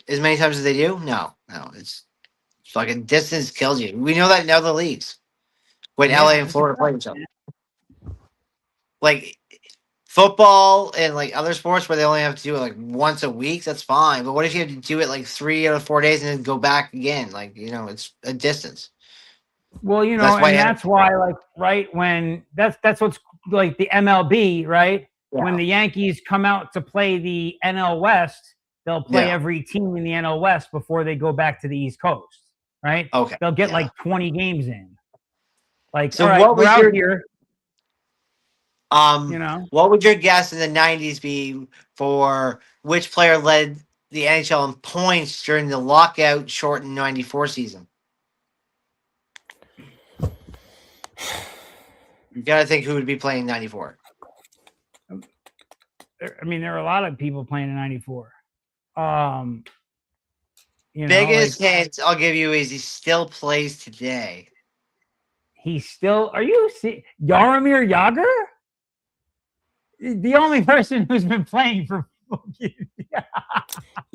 As many times as they do? No. It's fucking distance kills you. We know that in other leagues. When LA and Florida play each other. Like football and like other sports where they only have to do it like once a week, that's fine. But what if you have to do it like 3 out of 4 days and then go back again? Like, it's a distance. Well, that's why like right when that's what's like the MLB, right? Yeah. When the Yankees come out to play the NL West, they'll play every team in the NL West before they go back to the East Coast, right? Okay. They'll get like 20 games in. Like, so all right, what was out here. What would your guess in the 90s be for which player led the NHL in points during the lockout shortened 94 season? You gotta think who would be playing 94. I mean, there are a lot of people playing in 94. Biggest hint I'll give you is he still plays today. Are you Jaromir Jagr? The only person who's been playing for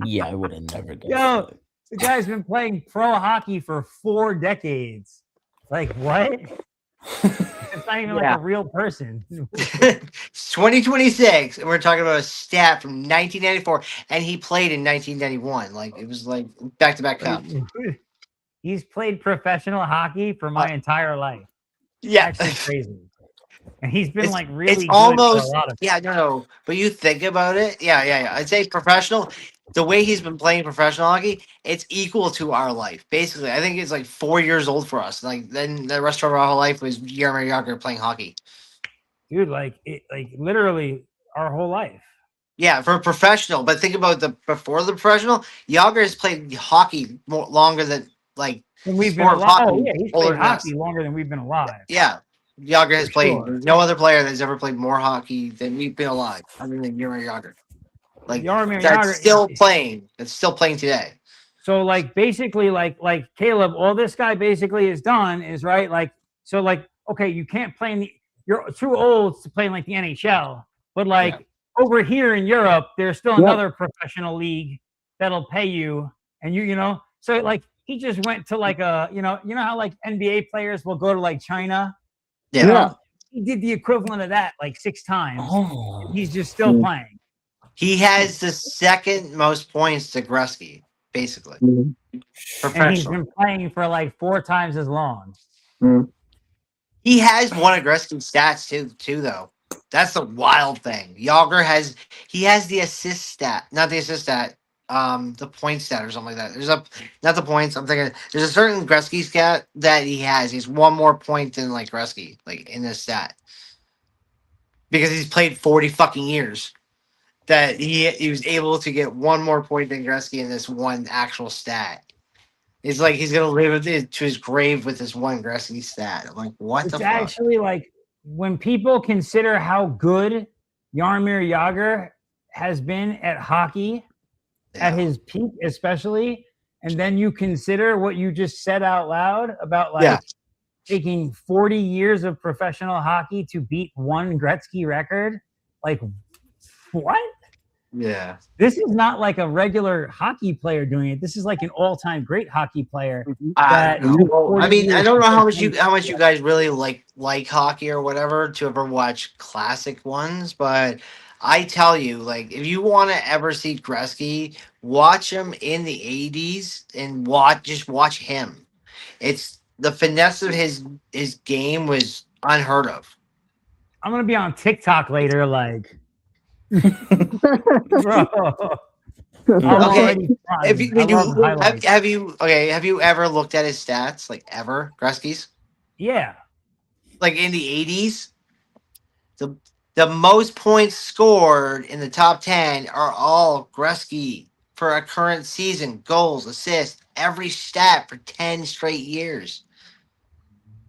yeah, I would have never guessed. Yo, the guy's been playing pro hockey for 4 decades. Like what? It's not even like a real person. It's 2026, and we're talking about a stat from 1994, and he played in 1991. Like it was like back-to-back cups. He's played professional hockey for my entire life. Yeah, actually crazy. And he's been like really it's good almost for a lot of no. But you think about it, yeah. I'd say professional. The way he's been playing professional hockey, it's equal to our life. Basically, I think it's like 4 years old for us. Like then the rest of our whole life was Jaromir Jagr playing hockey. Dude, like literally our whole life. Yeah, for a professional. But think about before the professional, Jagr has played hockey longer than like we've been alive. Oh yeah, he's played hockey longer than we've been alive. Yeah. Jagr has played. Sure. No other player that's ever played more hockey than we've been alive, other than Jaromir Jagr. Like that's still playing. It's still playing today. So like basically like Caleb, all this guy basically has done is right. Like so like okay, you can't play you're too old to play in like the NHL, but like over here in Europe, there's still another professional league that'll pay you, and so like he just went to like a you know how like NBA players will go to like China. Yeah. He did the equivalent of that like 6 times. Oh. He's just still playing. He has the second most points to Gretzky, basically. Mm-hmm. And he's been playing for like 4 times as long. Mm. He has one of Gretzky's stats too, though. That's the wild thing. Jagr has the assist stat, not the assist stat. The point stat or something like that. Not the points. I'm thinking there's a certain Gretzky stat that he has. He's 1 more point than like Gretzky, like in this stat, because he's played 40 fucking years. That he was able to get 1 more point than Gretzky in this one actual stat. It's like he's gonna live with it to his grave with this one Gretzky stat. I'm like, what the fuck? It's actually like when people consider how good Jaromir Jagr has been at hockey. At his peak, especially, and then you consider what you just said out loud about like Yeah. taking 40 years of professional hockey to beat one Gretzky record, like what? Yeah. This is not like a regular hockey player doing it. This is like an all-time great hockey player. I That don't know. took 40 I mean, I years don't to know get how much you guys really like hockey or whatever to ever watch classic ones, but I tell you, like, if you want to ever see Gretzky, watch him in the '80s and just watch him. It's the finesse of his game was unheard of. I'm gonna be on TikTok later, like, bro. I'm Okay, already if fine. you, I did love you highlights. have you ever looked at his stats, like ever, Gretzky's? Yeah. Like in the '80s, the the most points scored in the top 10 are all Gretzky for a current season. Goals, assists, every stat for 10 straight years.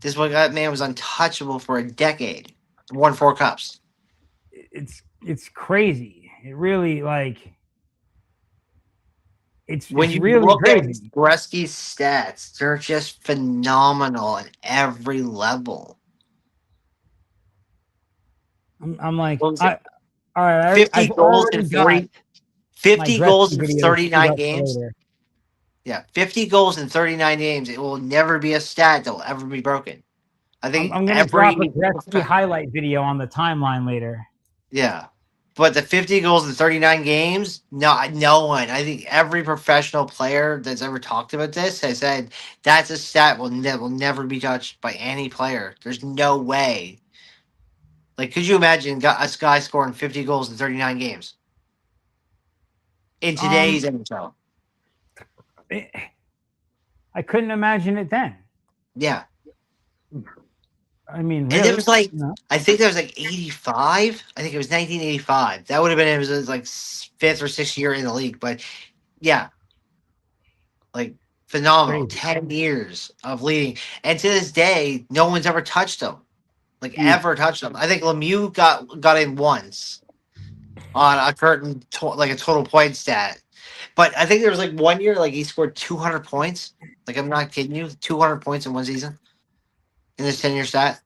This one that man was untouchable for a decade. Won 4 cups. It's crazy. It really like When it's you really look at crazy. Gretzky's stats, they're just phenomenal at every level. I'm like, What was it? all right, 50 I've goals already in got 40 my 50 goals Gretzky in video queued 39 up for games. later. Yeah, 50 goals in 39 games. It will never be a stat that will ever be broken. I think I'm gonna drop a Gretzky highlight video on the timeline later. Yeah. But the 50 goals in 39 games, no one. I think every professional player that's ever talked about this has said that's a stat that will never be touched by any player. There's no way. Like, could you imagine a guy scoring 50 goals in 39 games in today's NHL? I couldn't imagine it then. Yeah. I mean, And really, it was like, you know? I think that was like 85. I think it was 1985. That would have been, it was like 5th or 6th year in the league. But yeah, like phenomenal. Crazy. 10 years of leading. And to this day, no one's ever touched him. Like, ever touched him. I think Lemieux got in once on a curtain, like a total point stat. But I think there was like 1 year, like he scored 200 points. Like, I'm not kidding you. 200 points in one season in this 10-year stat.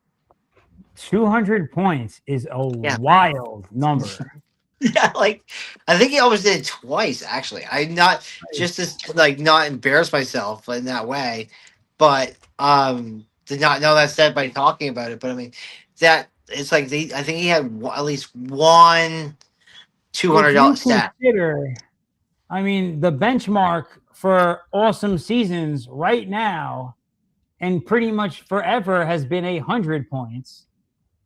200 points is a Yeah. wild number. Yeah, like I think he almost did it twice. Actually, I'm not just to like not embarrass myself in that way, but did not know that said by talking about it. But I mean, that it's like I think he had at least one If you $200 stat. consider, I mean, the benchmark for awesome seasons right now and pretty much forever has been 100 points.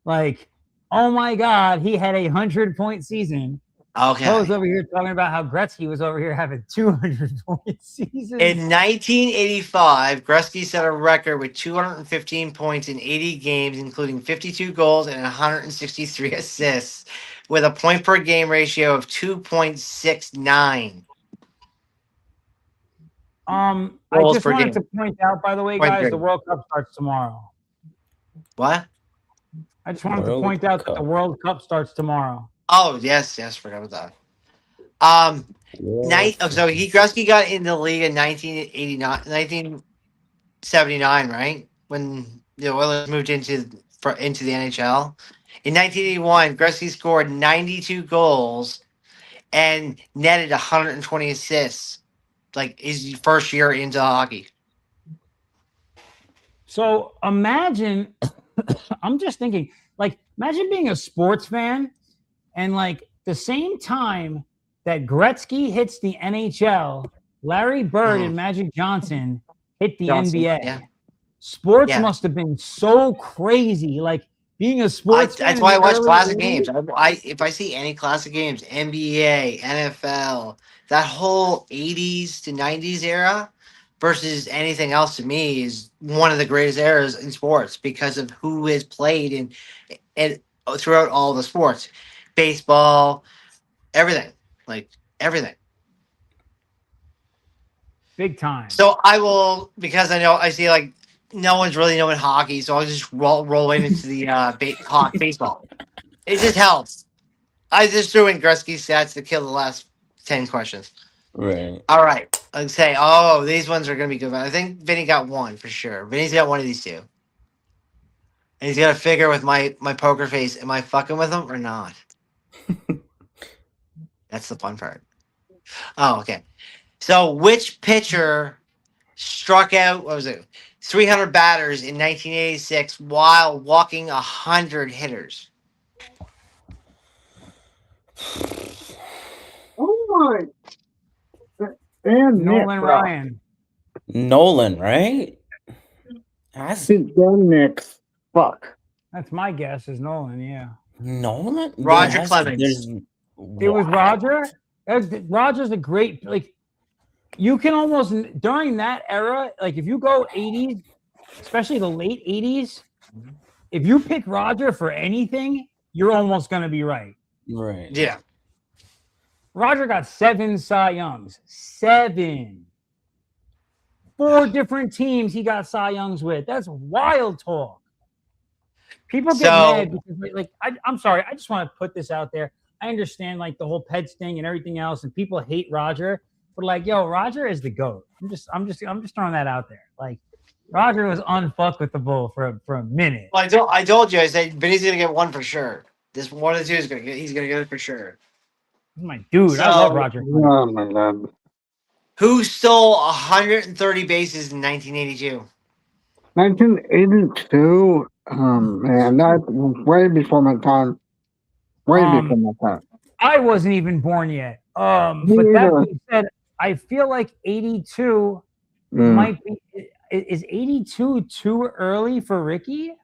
Like, oh my God, he had 100-point season. Okay. I was over here talking about how Gretzky was over here having 200-point seasons. In 1985, Gretzky set a record with 215 points in 80 games, including 52 goals and 163 assists, with a point per game ratio of 2.69. I Goals just per wanted game. to point out, by the way, Point guys, per the game. World Cup starts tomorrow. What? I just wanted to World point out that Cup. the World Cup starts tomorrow. Oh, yes, forgot about that. So Gretzky got in the league in 1979, right? When the Oilers moved into the NHL. In 1981, Gretzky scored 92 goals and netted 120 assists. Like his first year into hockey. So imagine, I'm just thinking, like, imagine being a sports fan and like the same time that Gretzky hits the NHL, Larry Bird and Magic Johnson hit the NBA. Yeah. Sports must have been so crazy. Like being a sports fan. That's why I watch classic games. If I see any classic games, NBA, NFL, that whole 80s to 90s era versus anything else to me is one of the greatest eras in sports because of who has played and throughout all the sports. Baseball, everything. Like everything. Big time. So I will, because I see like no one's really knowing hockey, so I'll just roll into the baseball. It just helps. I just threw in Gretzky stats to kill the last 10 questions. Right. All right. Let's say, oh, these ones are going to be good. I think Vinny got one for sure. Vinny's got one of these two. And he's got to figure with my poker face, am I fucking with him or not? That's the fun part. Oh, okay. So which pitcher struck out, what was it, 300 batters in 1986 while walking 100 hitters? Oh my. Damn Nolan Nick, bro. Ryan. Nolan, right? That's Damn Nick. Fuck. That's my guess. Is Nolan? Yeah. Nolan. Roger There's- Clemens. there's- It was Wow. Roger. Roger's a great you can almost during that era, like if you go 80s, especially the late 80s, if you pick Roger for anything, you're almost gonna be right. Right. Yeah. Roger got 7 Cy Youngs. 7. 4 different teams he got Cy Youngs with. That's wild talk. People get mad because I'm sorry, I just want to put this out there. I understand like the whole Peds thing and everything else, and people hate Roger, but like, yo, Roger is the GOAT. I'm just throwing that out there. Like, Roger was unfucked with the bull for a minute. Well, I told you, I said Vinny's gonna get one for sure. This one of the two is he's gonna get it for sure. My dude, I So- love Roger. Oh my god. Who stole 130 bases in 1982? 1982. Man, that was way before my time. Way before my time. I wasn't even born yet. Me But that either. being said, I feel like 82 Mm. might be. Is 82 too early for Ricky?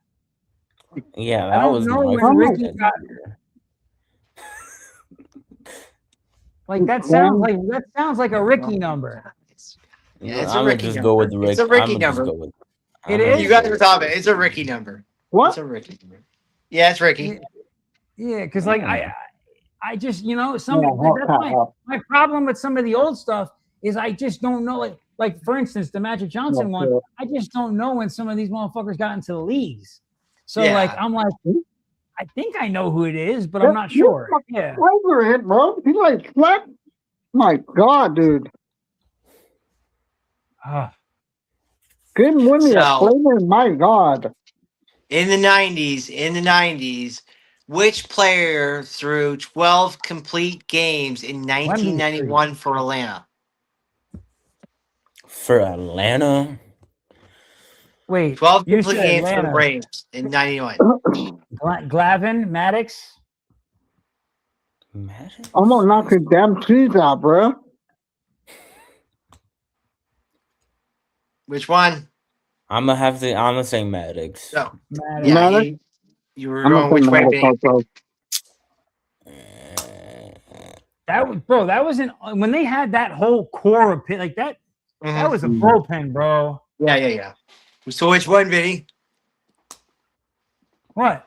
Yeah, I that don't was know my when first Ricky guess. got. Like that sounds like a Ricky number. Yeah, it's a I'm gonna Ricky just number. go with Rick. It's a Ricky I'ma just number. go with- It I'ma is? just You got go the with top. Rick. It's a Ricky number. It's What? a Ricky number. Yeah, it's Ricky. Yeah, because like I just some Yeah, that's my problem with some of the old stuff is I just don't know like for instance the Magic Johnson Yeah, one, sure. I just don't know when some of these motherfuckers got into the leagues. So Yeah. like I'm like I think I know who it is, but I'm not sure. Yeah. Over it, bro. He like slept. My god, dude. Good winning a So- flavor. My god. In the 90s, which player threw 12 complete games in 1991 for Atlanta? For Atlanta. Wait, 12 you complete said games for the Atlanta. Braves in 91. Glavin, Maddox. Madden? I'm gonna knock his damn teeth out, bro. Which one? I'm gonna say Maddox. No. Maddox. Yeah, Maddox? you were I'm going which way, Vinny? That was when they had that whole core of like that. That Mhm. was a bullpen, bro. Yeah. So which one, Vinny? What?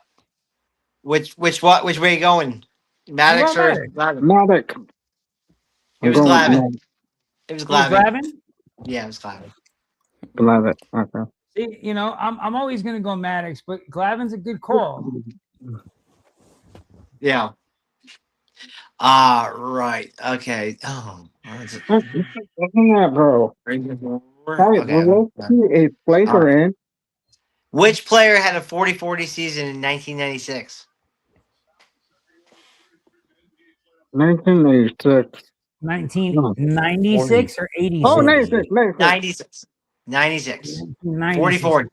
Which way you going? Maddox or Maddox. Glavin? Maddox. It was I'm going with Glavin. It was It was Glavin. Glavin? Yeah, it was Glavin. Maddox. Okay. See, I'm always gonna go Maddox, but Glavin's a good call. Yeah. Right. Okay. Oh. Isn't that, bro? Hey, Okay. let's see a flavor in. Which player had a 40-40 season in 1996? 1986. 1996 or 86? Oh, 96. 96. 96. 96. 40-40.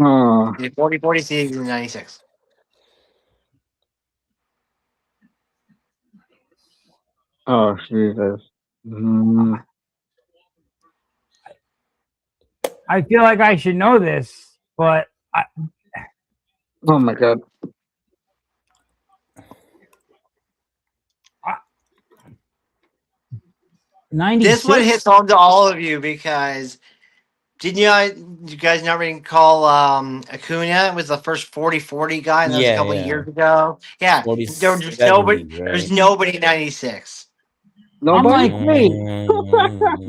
Oh, He had 40-40 season in 96. oh, Jesus. Mm. I feel like I should know this, but Oh, my God. This one hits home to all of you because didn't you guys not recall Acuna was the first 40-40 guy, and that was a couple years ago. Yeah, there was just nobody. Right? There's nobody in 96. Nobody? I'm like, wait.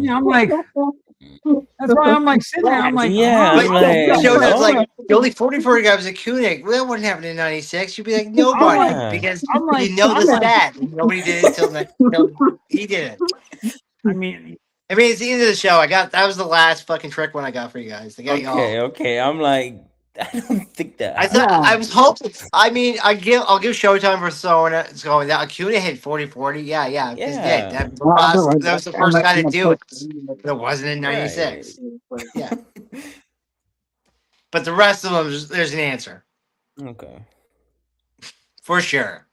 Yeah, I'm like, that's why I'm like sitting there. I'm like, Yeah, huh? I'm like, Showed us oh. like the only 40-40 guy was Acuna. Well, that wouldn't happen in 96. You'd be like nobody like- because I'm like- you know I'm the like- stat. Nobody did it until he did it. it's the end of the show. That was the last fucking trick one I got for you guys. They got y'all. Okay. I'm like, I don't think that. I thought I was hoping. I'll give Showtime for throwing it. It's going that Acuna hit 40-40. Yeah, because Yeah. that was the first guy to do it. But it wasn't in '96. Right. Yeah. But the rest of them, there's an answer Okay. for sure.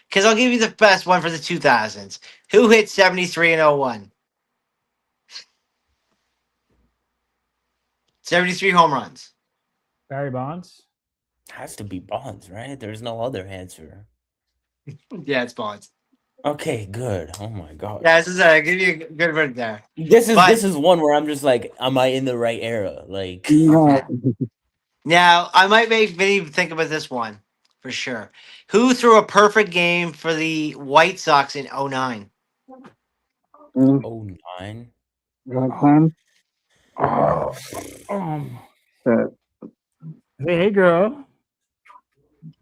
Because I'll give you the best one for the 2000s. Who hit 73 and 01? 73 home runs. Barry Bonds. Has to be Bonds, right? There's no other answer. Yeah, it's Bonds. Okay, good. Oh my god. Yeah, this is I give you a good word there. This is one where I'm just like, am I in the right era? Like, now I might make Vinny think about this one for sure. Who threw a perfect game for the White Sox in 09? 09. Hey girl.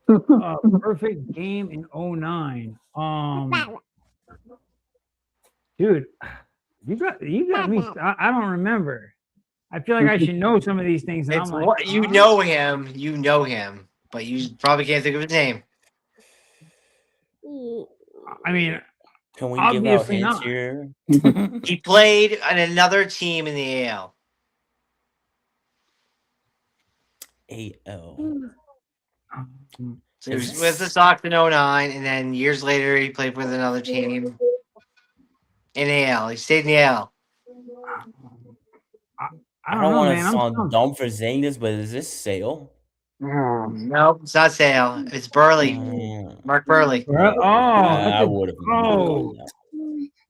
Perfect game in 09. Dude, you got me. I don't remember. I feel like I should know some of these things. And It's I'm like, what you know him, but you probably can't think of his name. I mean, can we obviously give out not. hints here? He played on another team in the AL. AL. So he was with the Sox in 09, and then years later he played with another team in AL. He stayed in the AL. I don't want to man. sound dumb for saying this, but is this Sale? Nope, it's not Sale. It's Burley. Mark Burley. I would have known that.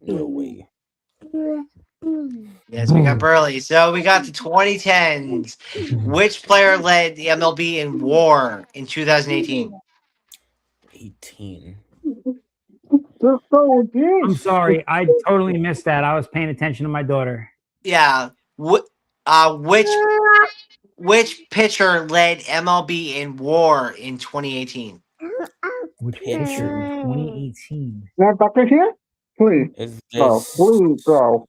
No way. Yes, we got Burley. So we got the 2010s. Which player led the MLB in WAR in 2018? 18. I'm sorry, I totally missed that. I was paying attention to my daughter. Yeah. Which pitcher led MLB in WAR in 2018? Which pitcher in 2018? Now, Doctor here? Please. Is Go. this... Please go.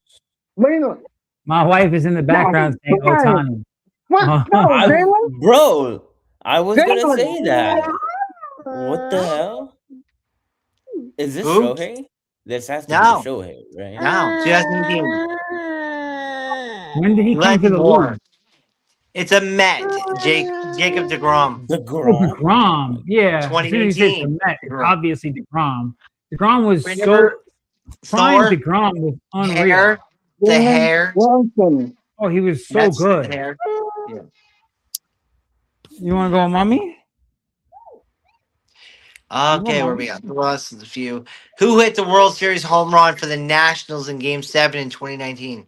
My wife is in the background saying Otani. What? No, bro, I was gonna say that. What the hell? Is this Shohei? This has to be Shohei, right? No, 2018. When did he come to the league? It's a Met, Jacob DeGrom. DeGrom, yeah. 2018. Met, obviously DeGrom. DeGrom was prime. DeGrom was unreal. The hair. Oh, he was so good. Yeah. You want to go, mommy? Okay, where we got the rest of the few. Who hit the World Series home run for the Nationals in Game 7 in 2019?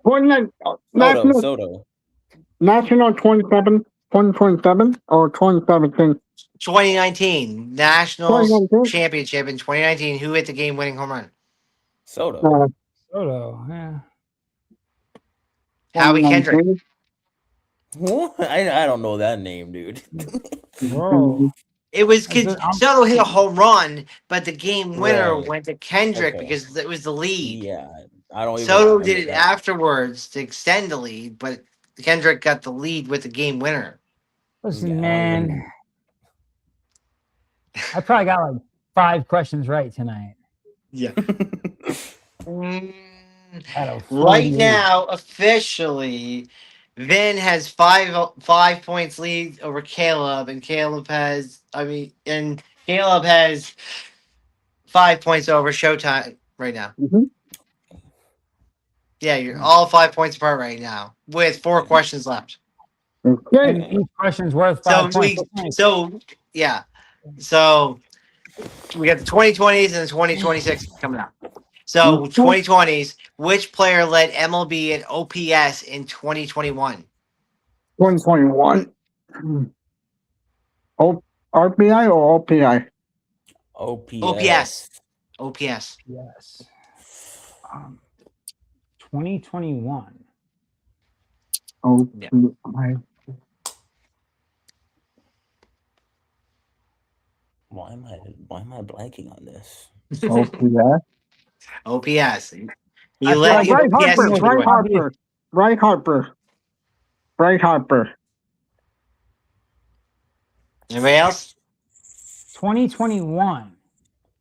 Soto. National 2027 or 2017? 2019 Nationals championship in 2019. Who hit the game-winning home run? Soto, yeah. Howie Kendrick. What? I don't know that name, dude. Bro. It was Soto hit a home run, but the game winner went to Kendrick because it was the lead. Yeah, I don't. Soto did it afterwards to extend the lead, but Kendrick got the lead with the game winner. Listen, man, I probably got like 5 questions right tonight. Yeah. Right now, officially, Vin has 5 points lead over Caleb, and Caleb has 5 points over Showtime right now. Mm-hmm. Yeah, you're all 5 points apart right now with 4 questions left. Okay. And each question's worth 5 points. So we got the 2020s and the 2026 coming up. So 2020s, which player led MLB in OPS in 2021? 2021. RPI or OPI? OPS. OPS. Yes. 2021. OPI. Why am I blanking on this? OPS. OPS. You let Bryce Harper. UPS Bryce Harper. Bryce Harper. Bryce Harper. Anybody else? 2021.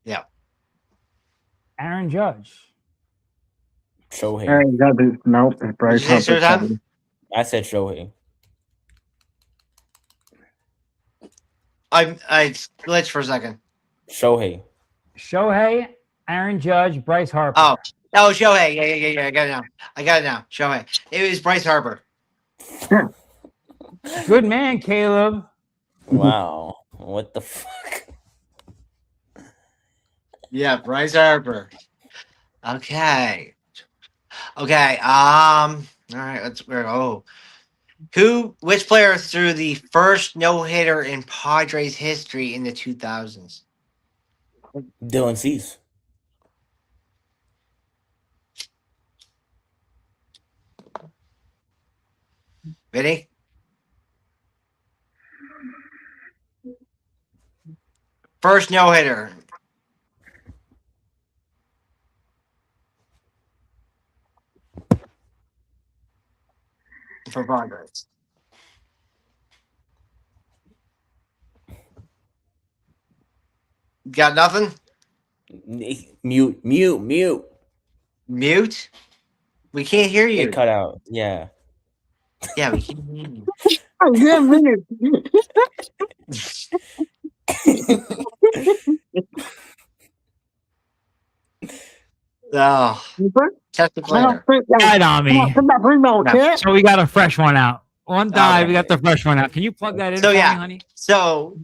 Yeah. Aaron Judge. Shohei. Aaron Judge. Nope. Bryce Did you say Harper. Showtime? I said Shohei. I glitched for a second. Shohei. Aaron Judge, Bryce Harper. Oh, Shohei. Yeah. I got it now. Shohei. It was Bryce Harper. Good man, Caleb. Wow. What the fuck? Yeah, Bryce Harper. Okay. All right, let's go. Which player threw the first no-hitter in Padres history in the 2000s? Dylan Cease. Ready? First no-hitter. For Padres. Got nothing? Mute. Mute? We can't hear you. It cut out. Yeah. Yeah, we can't hear you. Oh, yeah, minute. Oh, test the player. Right on me. No. So we got a fresh one out. One dive, Okay. we got the fresh one out. Can you plug that in So, for yeah. me, honey? So,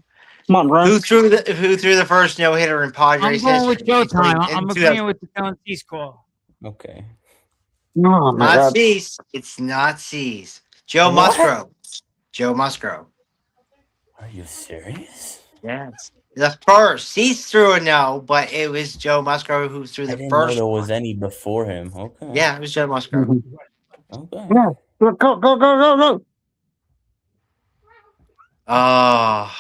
Come on, bro. who threw the first no-hitter in Padres I'm going with history? Showtime. In I'm 2000? agreeing with the Dylan Cease call. Okay. Oh, my Not God. Cease. It's not Cease. Joe What? Musgrove. Joe Musgrove. Are you serious? Yes. The first. Cease threw a no, but it was Joe Musgrove who threw I the didn't know first there was one. any before him. Okay. Yeah, it was Joe Musgrove. Okay. Yeah. Go. Oh,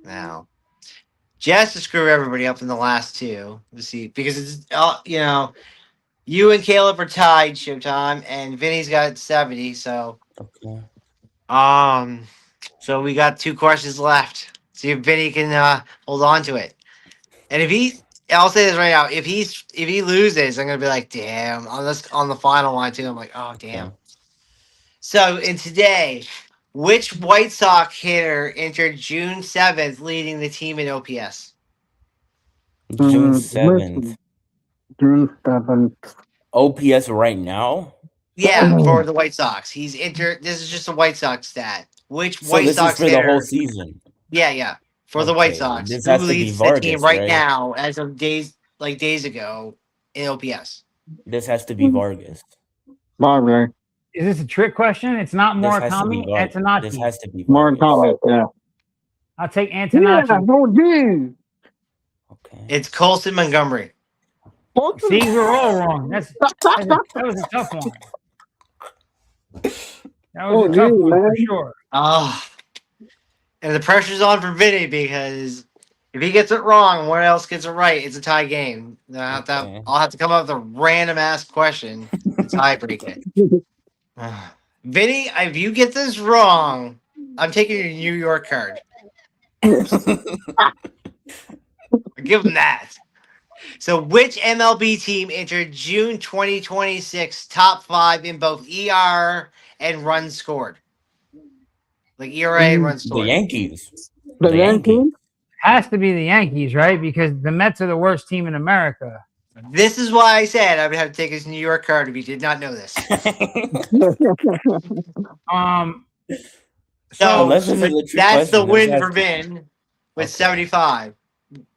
now. Just to screw everybody up in the last two. Let's see. Because it's, you and Caleb are tied, Showtime, and Vinny's got 70, so. Okay. So we got 2 questions left. See if Vinny can hold on to it. And I'll say this right now, if he loses, I'm gonna be like, damn, on the final one too. I'm like, oh damn. Okay. So in today, which White Sox hitter entered June 7th, leading the team in OPS? June Listen. 7th. June 7th. OPS right now? Yeah, Oh. for the White Sox. He's entered. This is just a White Sox stat. Which So White this Sox is for hitter? the whole season. Yeah. For the White Okay, Sox, this who has to be leads the team Vargas, right right? now as of days ago in OPS? This has to be Vargas. Marvin. Is this a trick question? It's not This has to be Murakami. Vargas. This Antonacci. has to be More Vargas. comments, yeah. I'll take Yeah, Antonacci. no, geez. Okay. It's Colson Montgomery. See, we're all wrong. That was a tough one. That was a tough one for sure. And the pressure's on for Vinny because if he gets it wrong, one else gets it right, it's a tie game. I'll have to come up with a random ass question to tie break it. Vinny, if you get this wrong, I'm taking your New York card. Give him that. So, which MLB team entered June 2026 top 5 in both ER and runs scored? Like ERA and runs The scored. Yankees. The Yankees? Has to be the Yankees, right? Because the Mets are the worst team in America. This is why I said I would have to take his New York card if you did not know this. So that's the win for Vin with 75.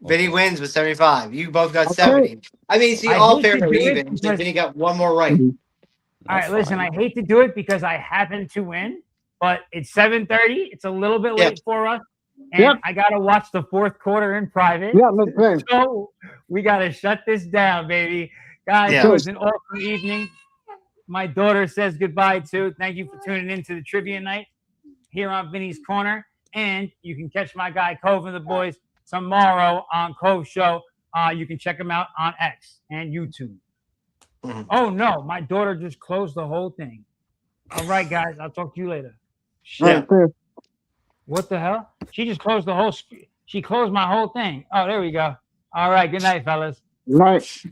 Vinny wins with 75. You both got 70. I mean, see, all fairly even. So Vinny got one more right. All right, listen, I hate to do it because I happen to win, but it's 7:30. It's a little bit late for us. And I got to watch the 4th quarter in private. So we got to shut this down, baby. Guys, it was an awesome evening. My daughter says goodbye, too. Thank you for tuning in to the trivia night here on Vinny's Corner. And you can catch my guy, Cove and the boys, tomorrow on Cove Show. You can check them out on X and YouTube. Oh no, my daughter just closed the whole thing. All right, guys, I'll talk to you later. Shit. Right. What the hell? She just closed the whole. She closed my whole thing. Oh, there we go. All right, good night, fellas. Night.